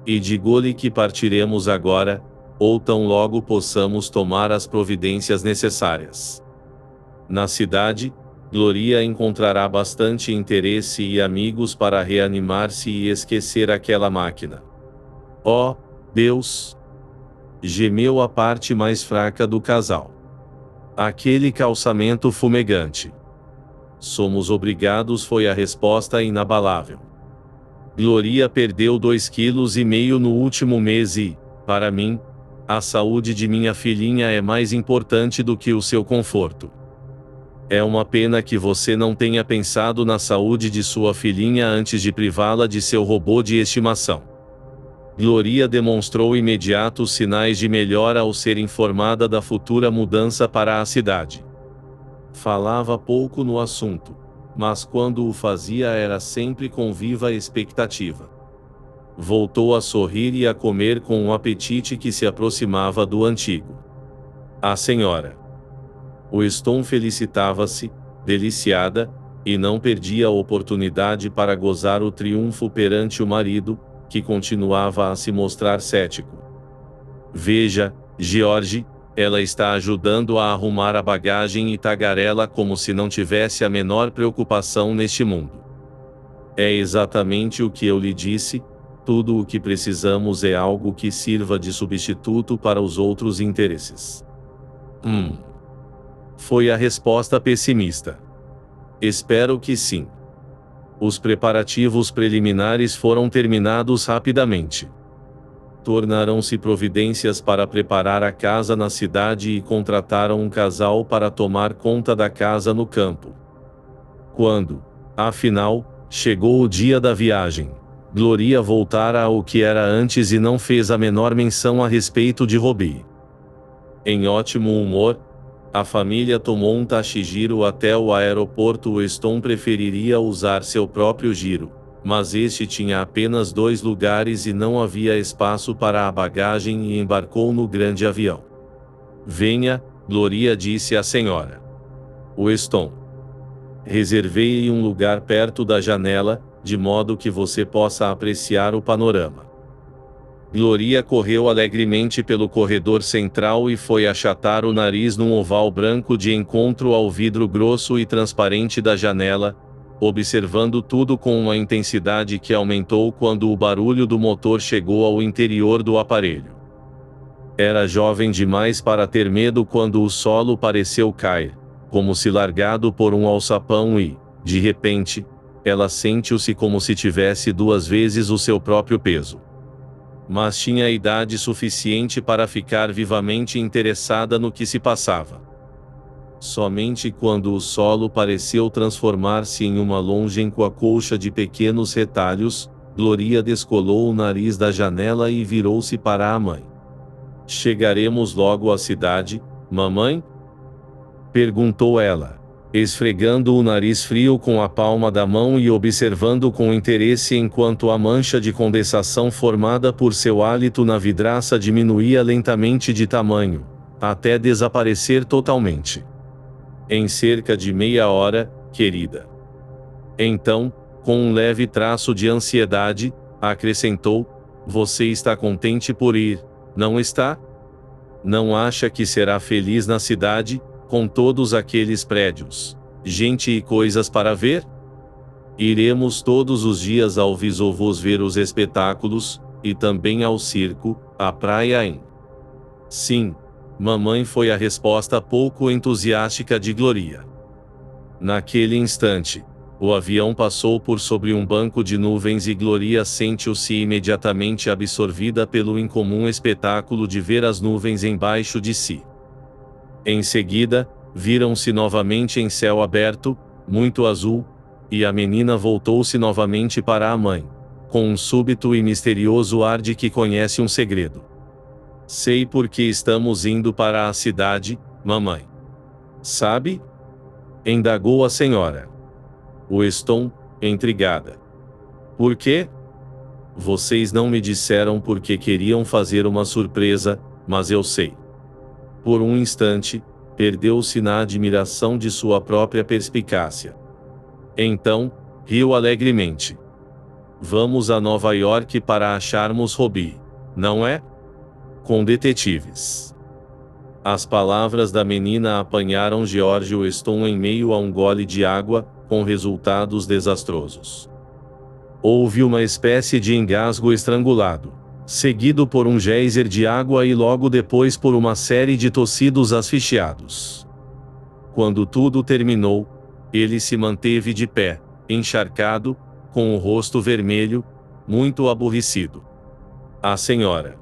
E digo-lhe que partiremos agora, ou tão logo possamos tomar as providências necessárias. Na cidade, Gloria encontrará bastante interesse e amigos para reanimar-se e esquecer aquela máquina. Oh, Deus! Gemeu a parte mais fraca do casal. Aquele calçamento fumegante. Somos obrigados, foi a resposta inabalável. Gloria perdeu 2,5 kg no último mês e, para mim, a saúde de minha filhinha é mais importante do que o seu conforto. É uma pena que você não tenha pensado na saúde de sua filhinha antes de privá-la de seu robô de estimação. Gloria demonstrou imediatos sinais de melhora ao ser informada da futura mudança para a cidade. Falava pouco no assunto, mas quando o fazia era sempre com viva expectativa. Voltou a sorrir e a comer com um apetite que se aproximava do antigo. A senhora Weston felicitava-se, deliciada, e não perdia a oportunidade para gozar o triunfo perante o marido, que continuava a se mostrar cético. Veja, George, ela está ajudando a arrumar a bagagem e tagarela como se não tivesse a menor preocupação neste mundo. É exatamente o que eu lhe disse, tudo o que precisamos é algo que sirva de substituto para os outros interesses. Foi a resposta pessimista. Espero que sim. Os preparativos preliminares foram terminados rapidamente. Tornaram-se providências para preparar a casa na cidade e contrataram um casal para tomar conta da casa no campo. Quando, afinal, chegou o dia da viagem, Gloria voltara ao que era antes e não fez a menor menção a respeito de Robbie. Em ótimo humor, a família tomou um taxi-giro até o aeroporto. Weston preferiria usar seu próprio giro, mas este tinha apenas 2 lugares e não havia espaço para a bagagem e embarcou no grande avião. Venha, Gloria disse à senhora Weston. Reservei um lugar perto da janela, de modo que você possa apreciar o panorama. Gloria correu alegremente pelo corredor central e foi achatar o nariz num oval branco de encontro ao vidro grosso e transparente da janela, observando tudo com uma intensidade que aumentou quando o barulho do motor chegou ao interior do aparelho. Era jovem demais para ter medo quando o solo pareceu cair, como se largado por um alçapão e, de repente, ela sentiu-se como se tivesse 2 vezes o seu próprio peso. Mas tinha idade suficiente para ficar vivamente interessada no que se passava. Somente quando o solo pareceu transformar-se em uma longínqua colcha de pequenos retalhos, Gloria descolou o nariz da janela e virou-se para a mãe. Chegaremos logo à cidade, mamãe? Perguntou ela, esfregando o nariz frio com a palma da mão e observando com interesse enquanto a mancha de condensação formada por seu hálito na vidraça diminuía lentamente de tamanho, até desaparecer totalmente. Em cerca de meia hora, querida. Então, com um leve traço de ansiedade, acrescentou, você está contente por ir, não está? Não acha que será feliz na cidade, com todos aqueles prédios, gente e coisas para ver? Iremos todos os dias ao Visovos ver os espetáculos, e também ao circo, à praia em... Sim, mamãe, foi a resposta pouco entusiástica de Gloria. Naquele instante, o avião passou por sobre um banco de nuvens e Gloria sentiu-se imediatamente absorvida pelo incomum espetáculo de ver as nuvens embaixo de si. Em seguida, viram-se novamente em céu aberto, muito azul, e a menina voltou-se novamente para a mãe, com um súbito e misterioso ar de que conhece um segredo. Sei por que estamos indo para a cidade, mamãe. Sabe? Indagou a senhora Weston, intrigada. Por quê? Vocês não me disseram porque queriam fazer uma surpresa, mas eu sei. Por um instante, perdeu-se na admiração de sua própria perspicácia. Então, riu alegremente. Vamos a Nova York para acharmos Robbie, não é? Com detetives. As palavras da menina apanharam George Weston em meio a um gole de água, com resultados desastrosos. Houve uma espécie de engasgo estrangulado, seguido por um geyser de água e logo depois por uma série de tossidos asfixiados. Quando tudo terminou, ele se manteve de pé, encharcado, com o rosto vermelho, muito aborrecido. A senhora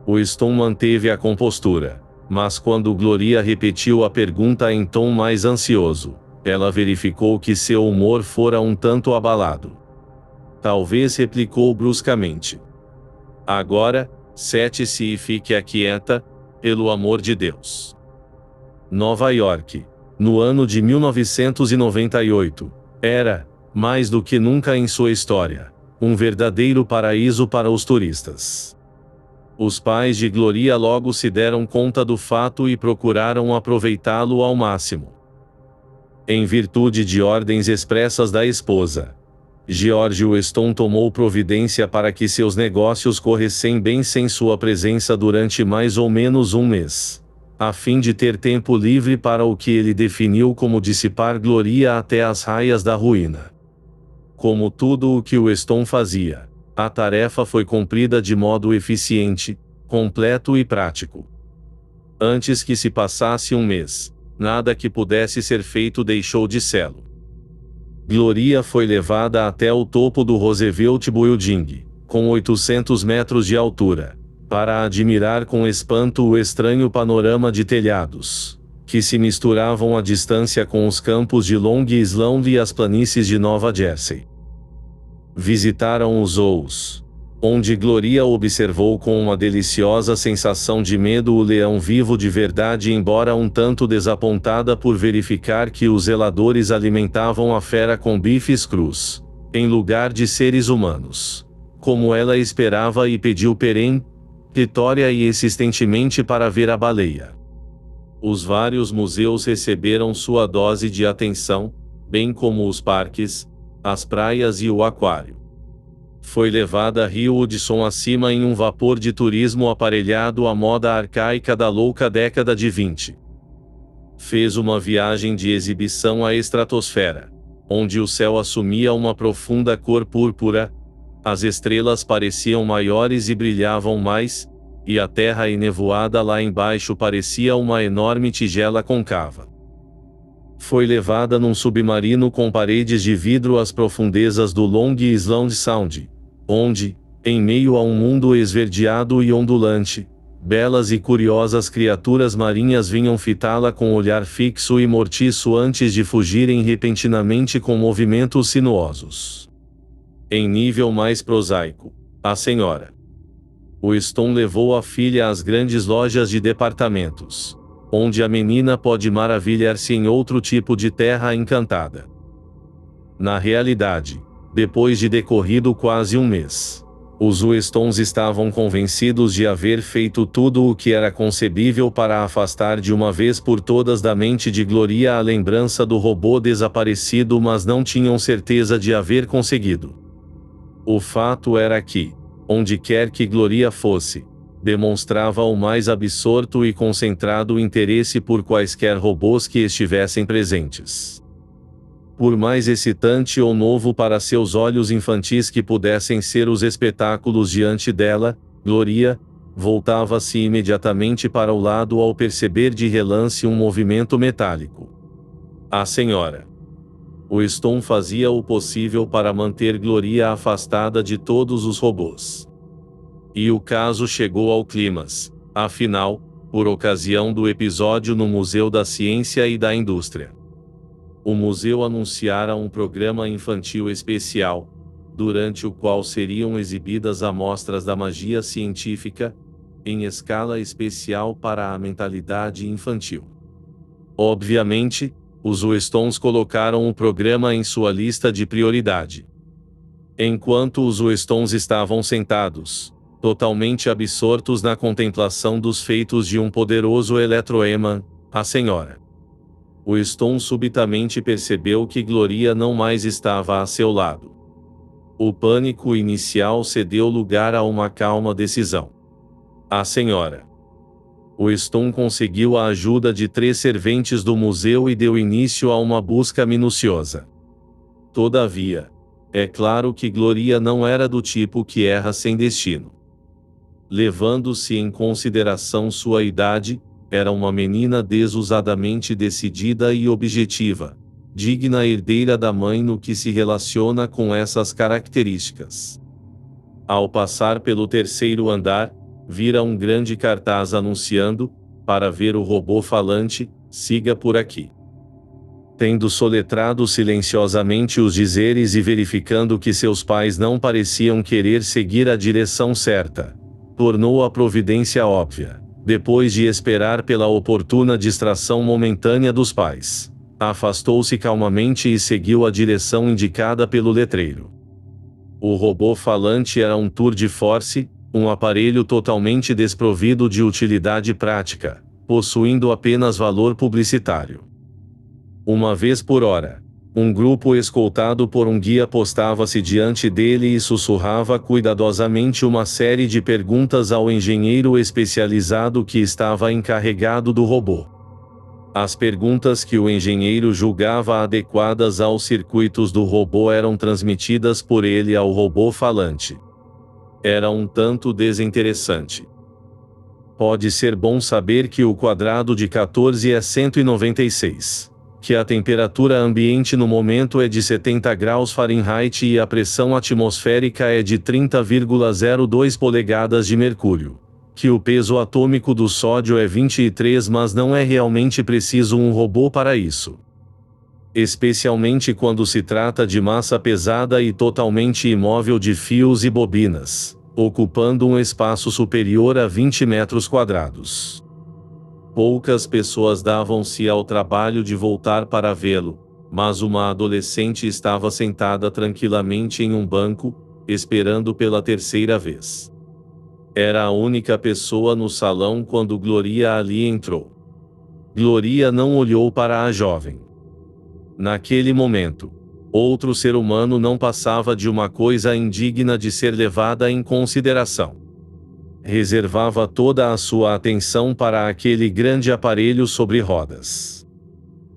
Weston manteve a compostura, mas quando Gloria repetiu a pergunta em tom mais ansioso, ela verificou que seu humor fora um tanto abalado. Talvez replicou bruscamente. Agora, sente-se e fique aquieta, pelo amor de Deus. Nova York, no ano de 1998, era, mais do que nunca em sua história, um verdadeiro paraíso para os turistas. Os pais de Gloria logo se deram conta do fato e procuraram aproveitá-lo ao máximo. Em virtude de ordens expressas da esposa, George Weston tomou providência para que seus negócios corressem bem sem sua presença durante mais ou menos um mês, a fim de ter tempo livre para o que ele definiu como dissipar Gloria até as raias da ruína. Como tudo o que Weston fazia, a tarefa foi cumprida de modo eficiente, completo e prático. Antes que se passasse um mês, nada que pudesse ser feito deixou de sê-lo. Gloria foi levada até o topo do Roosevelt Building, com 800 metros de altura, para admirar com espanto o estranho panorama de telhados, que se misturavam à distância com os campos de Long Island e as planícies de Nova Jersey. Visitaram os zoos, onde Gloria observou com uma deliciosa sensação de medo o leão vivo de verdade, embora um tanto desapontada por verificar que os zeladores alimentavam a fera com bifes crus, em lugar de seres humanos, como ela esperava, e pediu peremptória e insistentemente para ver a baleia. Os vários museus receberam sua dose de atenção, bem como os parques, as praias e o aquário. Foi levada a Rio Hudson acima em um vapor de turismo aparelhado à moda arcaica da louca década de 20. Fez uma viagem de exibição à estratosfera, onde o céu assumia uma profunda cor púrpura, as estrelas pareciam maiores e brilhavam mais, e a terra enevoada lá embaixo parecia uma enorme tigela côncava. Foi levada num submarino com paredes de vidro às profundezas do Long Island Sound, onde, em meio a um mundo esverdeado e ondulante, belas e curiosas criaturas marinhas vinham fitá-la com olhar fixo e mortiço antes de fugirem repentinamente com movimentos sinuosos. Em nível mais prosaico, a senhora Weston levou a filha às grandes lojas de departamentos, onde a menina pode maravilhar-se em outro tipo de terra encantada. Na realidade, depois de decorrido quase um mês, os Westons estavam convencidos de haver feito tudo o que era concebível para afastar de uma vez por todas da mente de Gloria a lembrança do robô desaparecido, mas não tinham certeza de haver conseguido. O fato era que, onde quer que Gloria fosse, demonstrava o mais absorto e concentrado interesse por quaisquer robôs que estivessem presentes. Por mais excitante ou novo para seus olhos infantis que pudessem ser os espetáculos diante dela, Gloria voltava-se imediatamente para o lado ao perceber de relance um movimento metálico. A senhora Weston fazia o possível para manter Gloria afastada de todos os robôs. E o caso chegou ao clímax, afinal, por ocasião do episódio no Museu da Ciência e da Indústria. O museu anunciara um programa infantil especial, durante o qual seriam exibidas amostras da magia científica, em escala especial para a mentalidade infantil. Obviamente, os Westons colocaram o programa em sua lista de prioridade. Enquanto os Westons estavam sentados, totalmente absortos na contemplação dos feitos de um poderoso eletroimã, a senhora Weston subitamente percebeu que Gloria não mais estava a seu lado. O pânico inicial cedeu lugar a uma calma decisão. A senhora Weston conseguiu a ajuda de 3 serventes do museu e deu início a uma busca minuciosa. Todavia, é claro que Gloria não era do tipo que erra sem destino. Levando-se em consideração sua idade, era uma menina desusadamente decidida e objetiva, digna herdeira da mãe no que se relaciona com essas características. Ao passar pelo 3º andar, vira um grande cartaz anunciando: para ver o robô falante, siga por aqui. Tendo soletrado silenciosamente os dizeres e verificando que seus pais não pareciam querer seguir a direção certa, tornou a providência óbvia. Depois de esperar pela oportuna distração momentânea dos pais, afastou-se calmamente e seguiu a direção indicada pelo letreiro. O robô falante era um tour de force, um aparelho totalmente desprovido de utilidade prática, possuindo apenas valor publicitário. Uma vez por hora, um grupo escoltado por um guia postava-se diante dele e sussurrava cuidadosamente uma série de perguntas ao engenheiro especializado que estava encarregado do robô. As perguntas que o engenheiro julgava adequadas aos circuitos do robô eram transmitidas por ele ao robô falante. Era um tanto desinteressante. Pode ser bom saber que o quadrado de 14 é 196. Que a temperatura ambiente no momento é de 70 graus Fahrenheit e a pressão atmosférica é de 30,02 polegadas de mercúrio. Que o peso atômico do sódio é 23, mas não é realmente preciso um robô para isso. Especialmente quando se trata de massa pesada e totalmente imóvel de fios e bobinas, ocupando um espaço superior a 20 metros quadrados. Poucas pessoas davam-se ao trabalho de voltar para vê-lo, mas uma adolescente estava sentada tranquilamente em um banco, esperando pela 3ª vez. Era a única pessoa no salão quando Gloria ali entrou. Gloria não olhou para a jovem. Naquele momento, outro ser humano não passava de uma coisa indigna de ser levada em consideração. Reservava toda a sua atenção para aquele grande aparelho sobre rodas.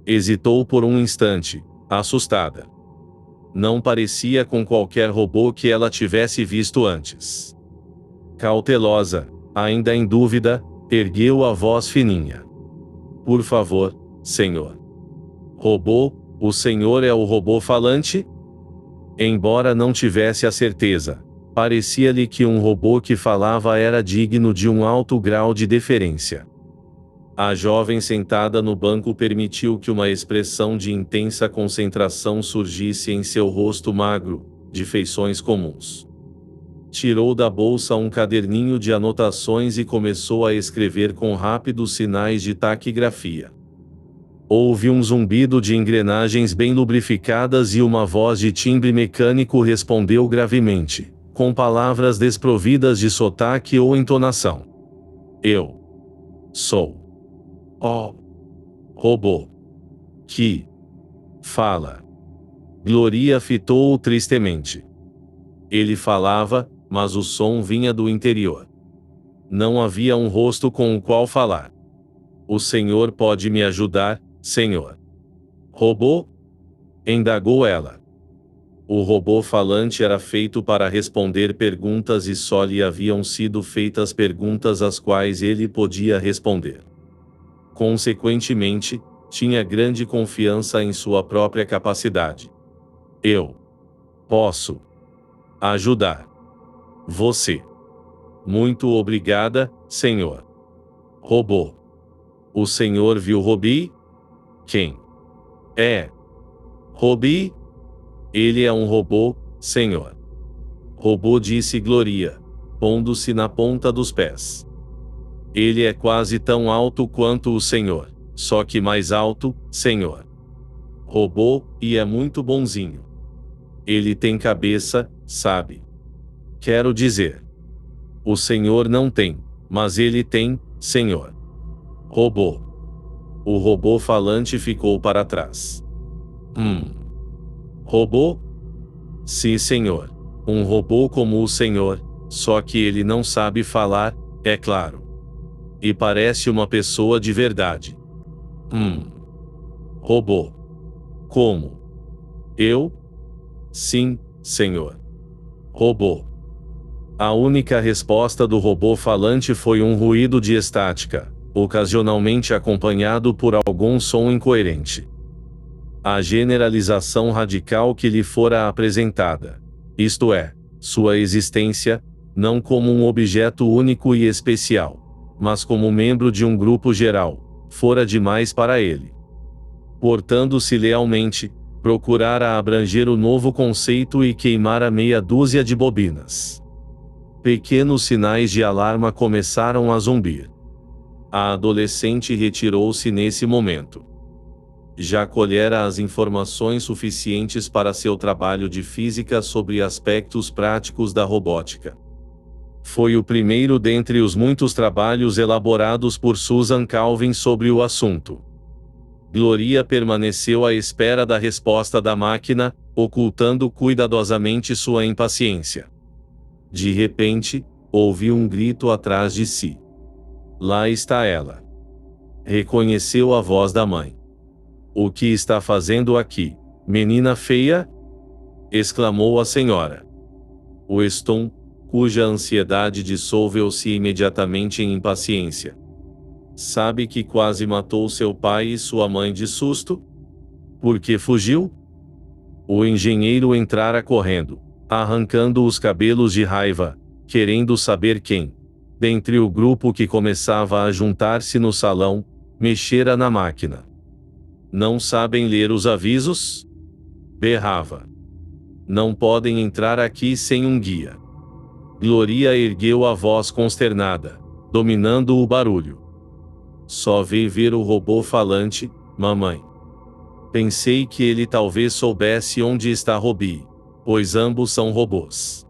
Hesitou por um instante, assustada. Não parecia com qualquer robô que ela tivesse visto antes. Cautelosa, ainda em dúvida, ergueu a voz fininha. Por favor, senhor. Robô, o senhor é o robô falante? Embora não tivesse a certeza, parecia-lhe que um robô que falava era digno de um alto grau de deferência. A jovem sentada no banco permitiu que uma expressão de intensa concentração surgisse em seu rosto magro, de feições comuns. Tirou da bolsa um caderninho de anotações e começou a escrever com rápidos sinais de taquigrafia. Houve um zumbido de engrenagens bem lubrificadas e uma voz de timbre mecânico respondeu gravemente, com palavras desprovidas de sotaque ou entonação. Eu sou o robô que fala. Gloria fitou-o tristemente. Ele falava, mas o som vinha do interior. Não havia um rosto com o qual falar. O senhor pode me ajudar, senhor? Robô? Indagou ela. O robô falante era feito para responder perguntas e só lhe haviam sido feitas perguntas às quais ele podia responder. Consequentemente, tinha grande confiança em sua própria capacidade. Eu posso ajudar você. Muito obrigada, senhor. Robô. O senhor viu Robbie? Quem é Robbie? Ele é um robô, senhor. Robô, disse Gloria, pondo-se na ponta dos pés. Ele é quase tão alto quanto o senhor, só que mais alto, senhor. Robô, e é muito bonzinho. Ele tem cabeça, sabe? Quero dizer. O senhor não tem, mas ele tem, senhor. Robô. O robô falante ficou para trás. Robô? Sim, senhor. Um robô como o senhor, só que ele não sabe falar, é claro. E parece uma pessoa de verdade. Robô. Como? Eu? Sim, senhor. Robô. A única resposta do robô falante foi um ruído de estática, ocasionalmente acompanhado por algum som incoerente. A generalização radical que lhe fora apresentada, isto é, sua existência, não como um objeto único e especial, mas como membro de um grupo geral, fora demais para ele. Portando-se lealmente, procurara abranger o novo conceito e queimara meia dúzia de bobinas. Pequenos sinais de alarma começaram a zumbir. A adolescente retirou-se nesse momento. Já colhera as informações suficientes para seu trabalho de física sobre aspectos práticos da robótica. Foi o primeiro dentre os muitos trabalhos elaborados por Susan Calvin sobre o assunto. Gloria permaneceu à espera da resposta da máquina, ocultando cuidadosamente sua impaciência. De repente, ouviu um grito atrás de si. Lá está ela. Reconheceu a voz da mãe. O que está fazendo aqui, menina feia? Exclamou a senhora. Weston, cuja ansiedade dissolveu-se imediatamente em impaciência. Sabe que quase matou seu pai e sua mãe de susto? Por que fugiu? O engenheiro entrara correndo, arrancando os cabelos de raiva, querendo saber quem, dentre o grupo que começava a juntar-se no salão, mexera na máquina. Não sabem ler os avisos? Berrava. Não podem entrar aqui sem um guia. Gloria ergueu a voz consternada, dominando o barulho. Só veio ver o robô falante, mamãe. Pensei que ele talvez soubesse onde está Robbie, pois ambos são robôs.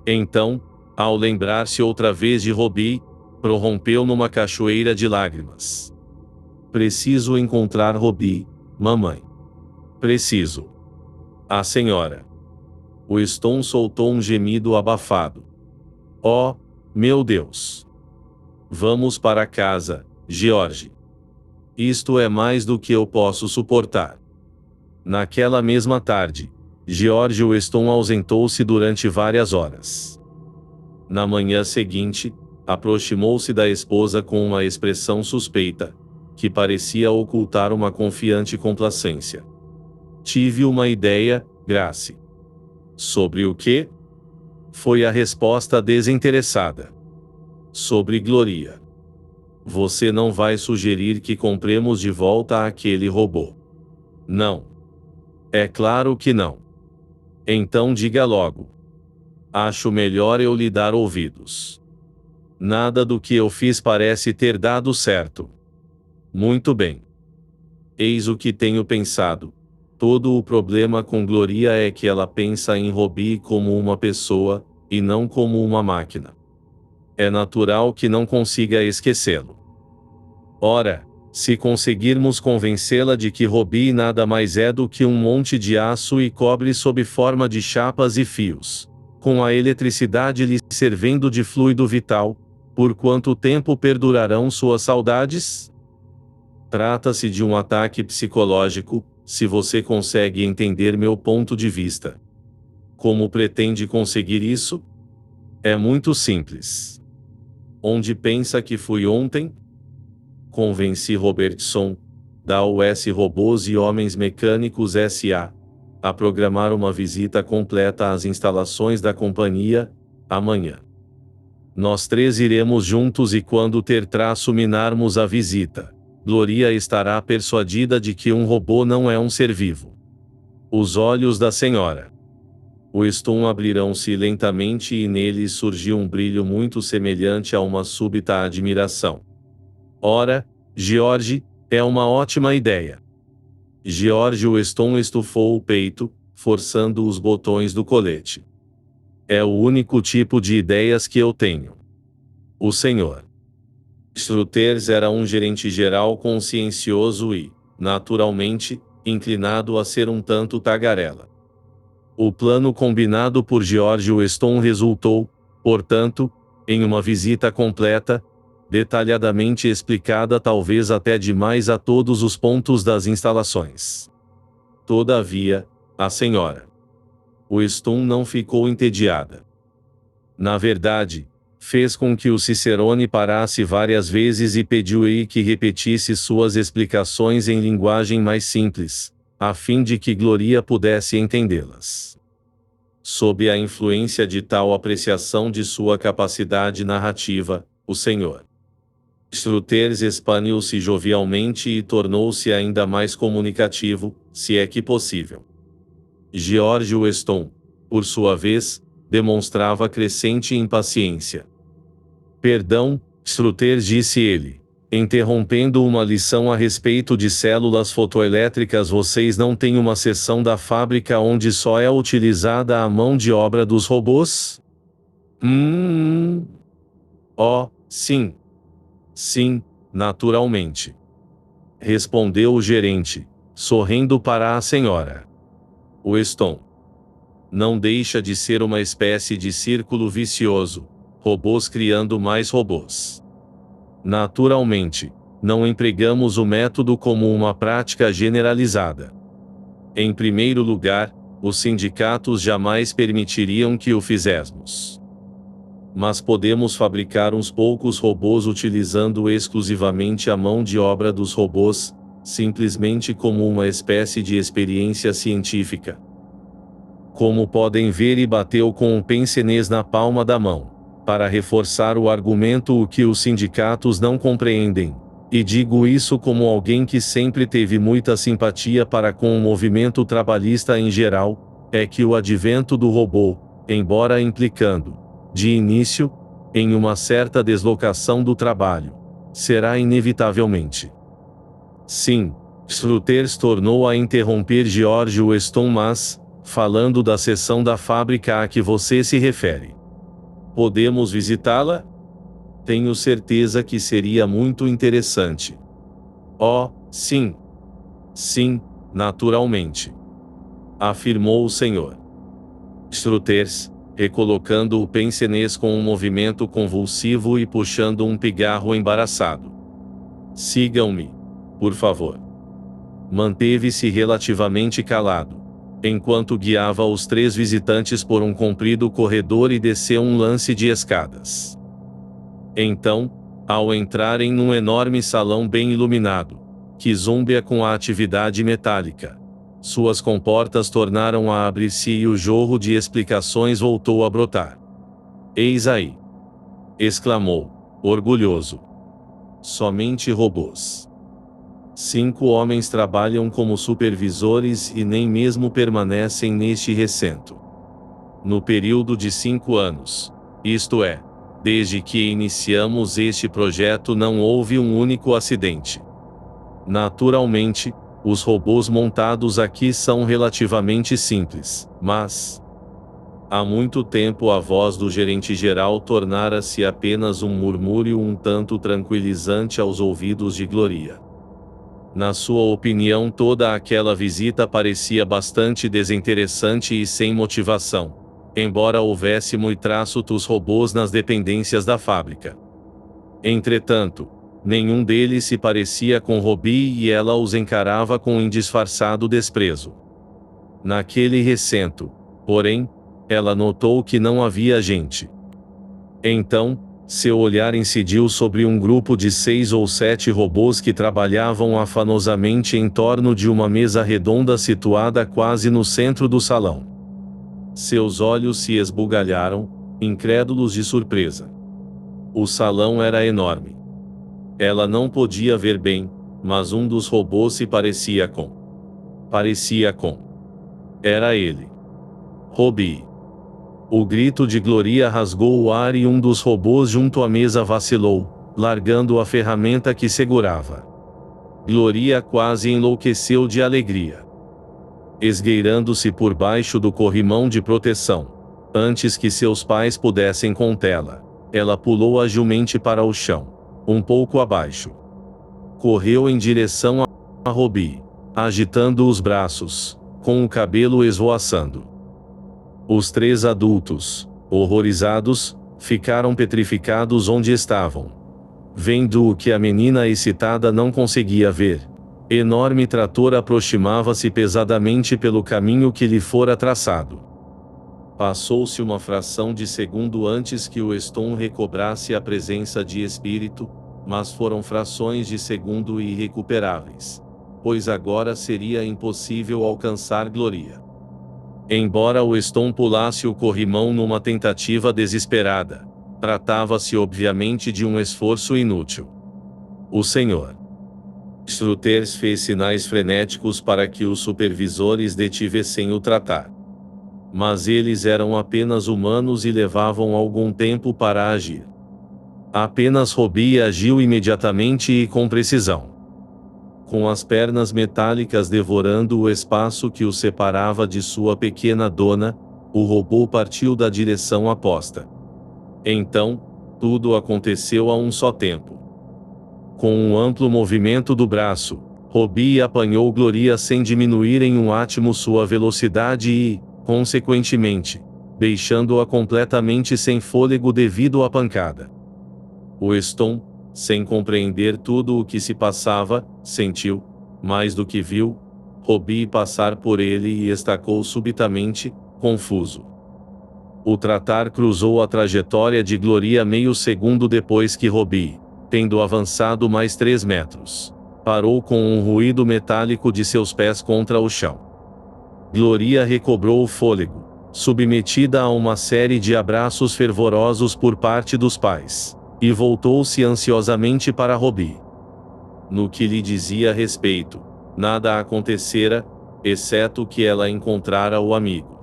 Então, ao lembrar-se outra vez de Robbie, prorrompeu numa cachoeira de lágrimas. Preciso encontrar Robbie, mamãe. Preciso. A senhora. Weston soltou um gemido abafado. Oh, meu Deus. Vamos para casa, George. Isto é mais do que eu posso suportar. Naquela mesma tarde, George Weston ausentou-se durante várias horas. Na manhã seguinte, aproximou-se da esposa com uma expressão suspeita, que parecia ocultar uma confiante complacência. Tive uma ideia, Grace. Sobre o quê? Foi a resposta desinteressada. Sobre Gloria. Você não vai sugerir que compremos de volta aquele robô? Não. É claro que não. Então diga logo. Acho melhor eu lhe dar ouvidos. Nada do que eu fiz parece ter dado certo. Muito bem. Eis o que tenho pensado. Todo o problema com Gloria é que ela pensa em Robbie como uma pessoa, e não como uma máquina. É natural que não consiga esquecê-lo. Ora, se conseguirmos convencê-la de que Robbie nada mais é do que um monte de aço e cobre sob forma de chapas e fios, com a eletricidade lhe servindo de fluido vital, por quanto tempo perdurarão suas saudades? Trata-se de um ataque psicológico, se você consegue entender meu ponto de vista. Como pretende conseguir isso? É muito simples. Onde pensa que fui ontem? Convenci Robertson, da US Robôs e Homens Mecânicos S.A., a programar uma visita completa às instalações da companhia, amanhã. Nós três iremos juntos e quando terminarmos a visita, Gloria estará persuadida de que um robô não é um ser vivo. Os olhos da senhora Weston abriram-se lentamente e neles surgiu um brilho muito semelhante a uma súbita admiração. Ora, George, é uma ótima ideia. George Weston estufou o peito, forçando os botões do colete. É o único tipo de ideias que eu tenho. O senhor Struthers era um gerente geral consciencioso e, naturalmente, inclinado a ser um tanto tagarela. O plano combinado por George Weston resultou, portanto, em uma visita completa, detalhadamente explicada talvez até demais a todos os pontos das instalações. Todavia, a senhora Weston não ficou entediada. Na verdade, fez com que o Cicerone parasse várias vezes e pediu-lhe que repetisse suas explicações em linguagem mais simples, a fim de que Gloria pudesse entendê-las. Sob a influência de tal apreciação de sua capacidade narrativa, o Sr. Struthers expaniu-se jovialmente e tornou-se ainda mais comunicativo, se é que possível. George Weston, por sua vez, demonstrava crescente impaciência. Perdão, Struthers, disse ele, interrompendo uma lição a respeito de células fotoelétricas. Vocês não têm uma seção da fábrica onde só é utilizada a mão de obra dos robôs? Oh, sim. Sim, naturalmente. Respondeu o gerente, sorrindo para a senhora Weston. Não deixa de ser uma espécie de círculo vicioso, robôs criando mais robôs. Naturalmente, não empregamos o método como uma prática generalizada. Em primeiro lugar, os sindicatos jamais permitiriam que o fizéssemos. Mas podemos fabricar uns poucos robôs utilizando exclusivamente a mão de obra dos robôs, simplesmente como uma espécie de experiência científica. Como podem ver, e bateu com um pince-nez na palma da mão, para reforçar o argumento o que os sindicatos não compreendem, e digo isso como alguém que sempre teve muita simpatia para com o movimento trabalhista em geral, é que o advento do robô, embora implicando, de início, em uma certa deslocação do trabalho, será inevitavelmente. Sim, Struthers tornou a interromper George Weston, mas, falando da seção da fábrica a que você se refere, podemos visitá-la? Tenho certeza que seria muito interessante. Oh, sim. Sim, naturalmente. Afirmou o Sr. Struthers, recolocando o pince-nez com um movimento convulsivo e puxando um pigarro embaraçado. Sigam-me, por favor. Manteve-se relativamente calado, enquanto guiava os três visitantes por um comprido corredor e desceu um lance de escadas. Então, ao entrarem num enorme salão bem iluminado, que zumbia com a atividade metálica, suas comportas tornaram a abrir-se e o jorro de explicações voltou a brotar. Eis aí! Exclamou, orgulhoso. Somente robôs. 5 homens trabalham como supervisores e nem mesmo permanecem neste recinto. No período de 5 anos, isto é, desde que iniciamos este projeto, não houve um único acidente. Naturalmente, os robôs montados aqui são relativamente simples, mas há muito tempo a voz do gerente-geral tornara-se apenas um murmúrio um tanto tranquilizante aos ouvidos de Gloria. Na sua opinião, toda aquela visita parecia bastante desinteressante e sem motivação, embora houvesse muitos robôs nas dependências da fábrica. Entretanto, nenhum deles se parecia com Robbie e ela os encarava com indisfarçado desprezo. Naquele recinto, porém, ela notou que não havia gente. Então, seu olhar incidiu sobre um grupo de 6 ou 7 robôs que trabalhavam afanosamente em torno de uma mesa redonda situada quase no centro do salão. Seus olhos se esbugalharam, incrédulos de surpresa. O salão era enorme. Ela não podia ver bem, mas um dos robôs se parecia com. Era ele. Robbie. O grito de Gloria rasgou o ar e um dos robôs junto à mesa vacilou, largando a ferramenta que segurava. Gloria quase enlouqueceu de alegria. Esgueirando-se por baixo do corrimão de proteção, antes que seus pais pudessem contê-la, ela pulou agilmente para o chão, um pouco abaixo. Correu em direção a Robbie, agitando os braços, com o cabelo esvoaçando. Os 3 adultos, horrorizados, ficaram petrificados onde estavam, vendo o que a menina excitada não conseguia ver. Enorme trator aproximava-se pesadamente pelo caminho que lhe fora traçado. Passou-se uma fração de segundo antes que o Stone recobrasse a presença de espírito, mas foram frações de segundo irrecuperáveis, pois agora seria impossível alcançar Gloria. Embora o Stone pulasse o corrimão numa tentativa desesperada, tratava-se obviamente de um esforço inútil. O Sr. Struthers fez sinais frenéticos para que os supervisores detivessem o tratar. Mas eles eram apenas humanos e levavam algum tempo para agir. Apenas Robbie agiu imediatamente e com precisão. Com as pernas metálicas devorando o espaço que o separava de sua pequena dona, o robô partiu da direção aposta. Então, tudo aconteceu a um só tempo. Com um amplo movimento do braço, Robbie apanhou Gloria sem diminuir em um átimo sua velocidade e, consequentemente, deixando-a completamente sem fôlego devido à pancada. O Stone, sem compreender tudo o que se passava, sentiu, mais do que viu, Robbie passar por ele e estacou subitamente, confuso. O tratar cruzou a trajetória de Gloria meio segundo depois que Robbie, tendo avançado mais 3 metros, parou com um ruído metálico de seus pés contra o chão. Gloria recobrou o fôlego, submetida a uma série de abraços fervorosos por parte dos pais, e voltou-se ansiosamente para Robbie. No que lhe dizia respeito, nada acontecera, exceto que ela encontrara o amigo.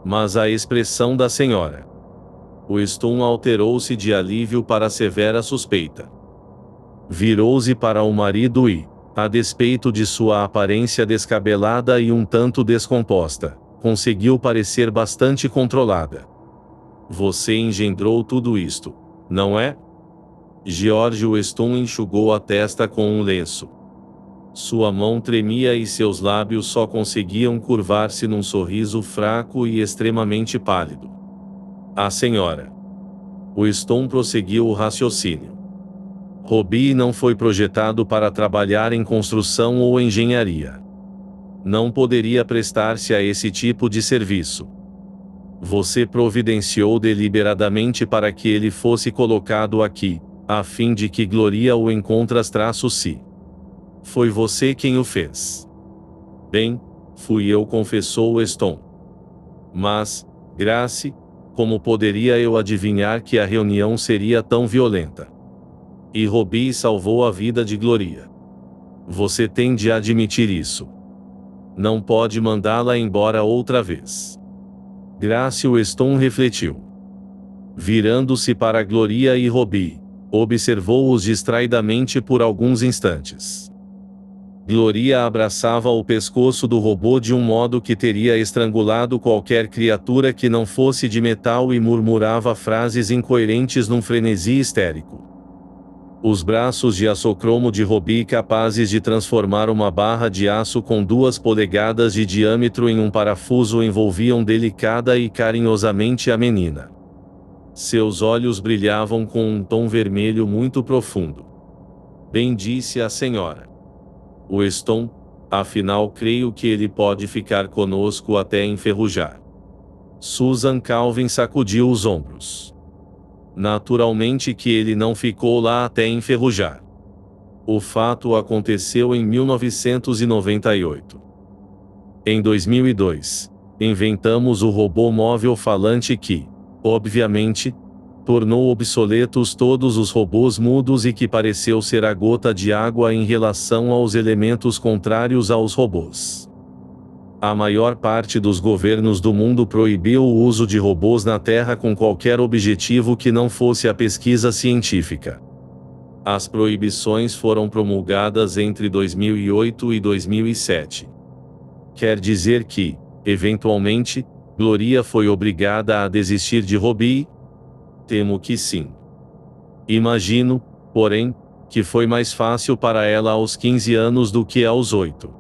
Mas a expressão da senhora Stone alterou-se de alívio para severa suspeita. Virou-se para o marido e, a despeito de sua aparência descabelada e um tanto descomposta, conseguiu parecer bastante controlada. Você engendrou tudo isto, não é? George Weston enxugou a testa com um lenço. Sua mão tremia e seus lábios só conseguiam curvar-se num sorriso fraco e extremamente pálido. A senhora Weston prosseguiu o raciocínio. Robbie não foi projetado para trabalhar em construção ou engenharia. Não poderia prestar-se a esse tipo de serviço. Você providenciou deliberadamente para que ele fosse colocado aqui, a fim de que Gloria o encontrasse-se. Foi você quem o fez. Bem, fui eu, confessou Weston. Mas, Grace, como poderia eu adivinhar que a reunião seria tão violenta? E Robbie salvou a vida de Gloria. Você tem de admitir isso. Não pode mandá-la embora outra vez. Grace Weston refletiu. Virando-se para Gloria e Robbie, observou-os distraidamente por alguns instantes. Gloria abraçava o pescoço do robô de um modo que teria estrangulado qualquer criatura que não fosse de metal e murmurava frases incoerentes num frenesi histérico. Os braços de açocromo de Robbie, capazes de transformar uma barra de aço com 2 polegadas de diâmetro em um parafuso, envolviam delicada e carinhosamente a menina. Seus olhos brilhavam com um tom vermelho muito profundo. Bem, disse a senhora Weston, afinal creio que ele pode ficar conosco até enferrujar. Susan Calvin sacudiu os ombros. Naturalmente que ele não ficou lá até enferrujar. O fato aconteceu em 1998. Em 2002, inventamos o robô móvel falante que, obviamente, tornou obsoletos todos os robôs mudos e que pareceu ser a gota de água em relação aos elementos contrários aos robôs. A maior parte dos governos do mundo proibiu o uso de robôs na Terra com qualquer objetivo que não fosse a pesquisa científica. As proibições foram promulgadas entre 2008 e 2007. Quer dizer que, eventualmente, Gloria foi obrigada a desistir de Robbie? Temo que sim. Imagino, porém, que foi mais fácil para ela aos 15 anos do que aos 8.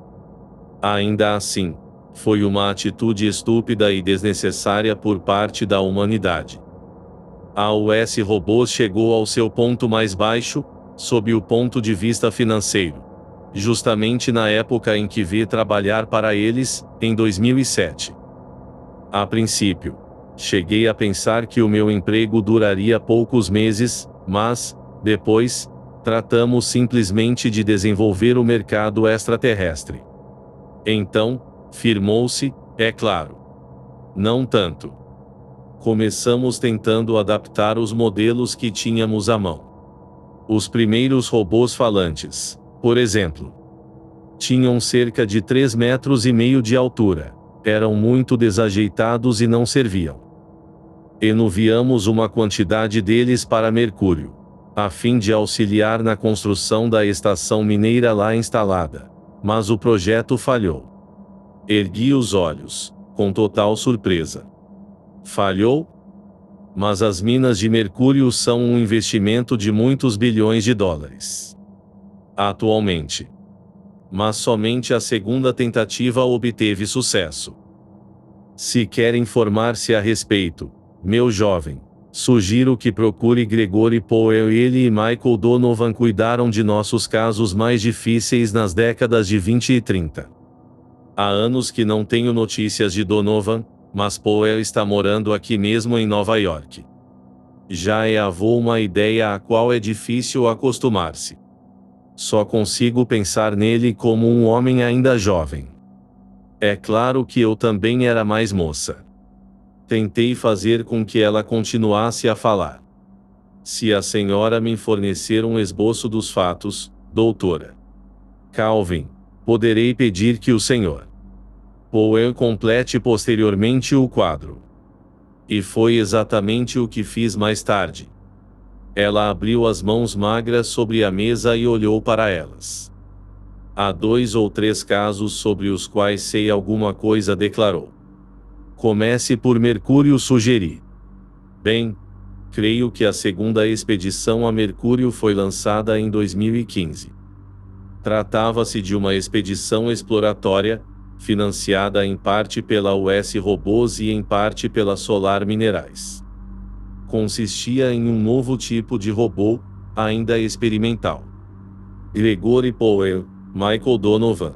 Ainda assim, Foi uma atitude estúpida e desnecessária por parte da humanidade. A US Robôs chegou ao seu ponto mais baixo, sob o ponto de vista financeiro, justamente na época em que vi trabalhar para eles, em 2007. A princípio, cheguei a pensar que o meu emprego duraria poucos meses, mas, depois, tratamos simplesmente de desenvolver o mercado extraterrestre. Então, firmou-se, é claro. Não tanto. Começamos tentando adaptar os modelos que tínhamos à mão. Os primeiros robôs falantes, por exemplo, tinham cerca de 3,5 metros de altura. Eram muito desajeitados e não serviam. Enviamos uma quantidade deles para Mercúrio, a fim de auxiliar na construção da estação mineira lá instalada. Mas o projeto falhou. Ergui os olhos, com total surpresa. Falhou? Mas as minas de mercúrio são um investimento de muitos bilhões de dólares. Atualmente. Mas somente a segunda tentativa obteve sucesso. Se quer informar-se a respeito, meu jovem, sugiro que procure Gregory Powell. Ele e Michael Donovan cuidaram de nossos casos mais difíceis nas décadas de 20 e 30. Há anos que não tenho notícias de Donovan, mas Powell está morando aqui mesmo em Nova York. Já é avô, uma ideia à qual é difícil acostumar-se. Só consigo pensar nele como um homem ainda jovem. É claro que eu também era mais moça. Tentei fazer com que ela continuasse a falar. Se a senhora me fornecer um esboço dos fatos, doutora Calvin, poderei pedir que o Sr. Powell complete posteriormente o quadro. E foi exatamente o que fiz mais tarde. Ela abriu as mãos magras sobre a mesa e olhou para elas. Há 2 ou 3 casos sobre os quais sei alguma coisa, declarou. Comece por Mercúrio, sugeri. Bem, creio que a segunda expedição a Mercúrio foi lançada em 2015. Tratava-se de uma expedição exploratória, financiada em parte pela US Robôs e em parte pela Solar Minerais. Consistia em um novo tipo de robô, ainda experimental. Gregory Powell, Michael Donovan,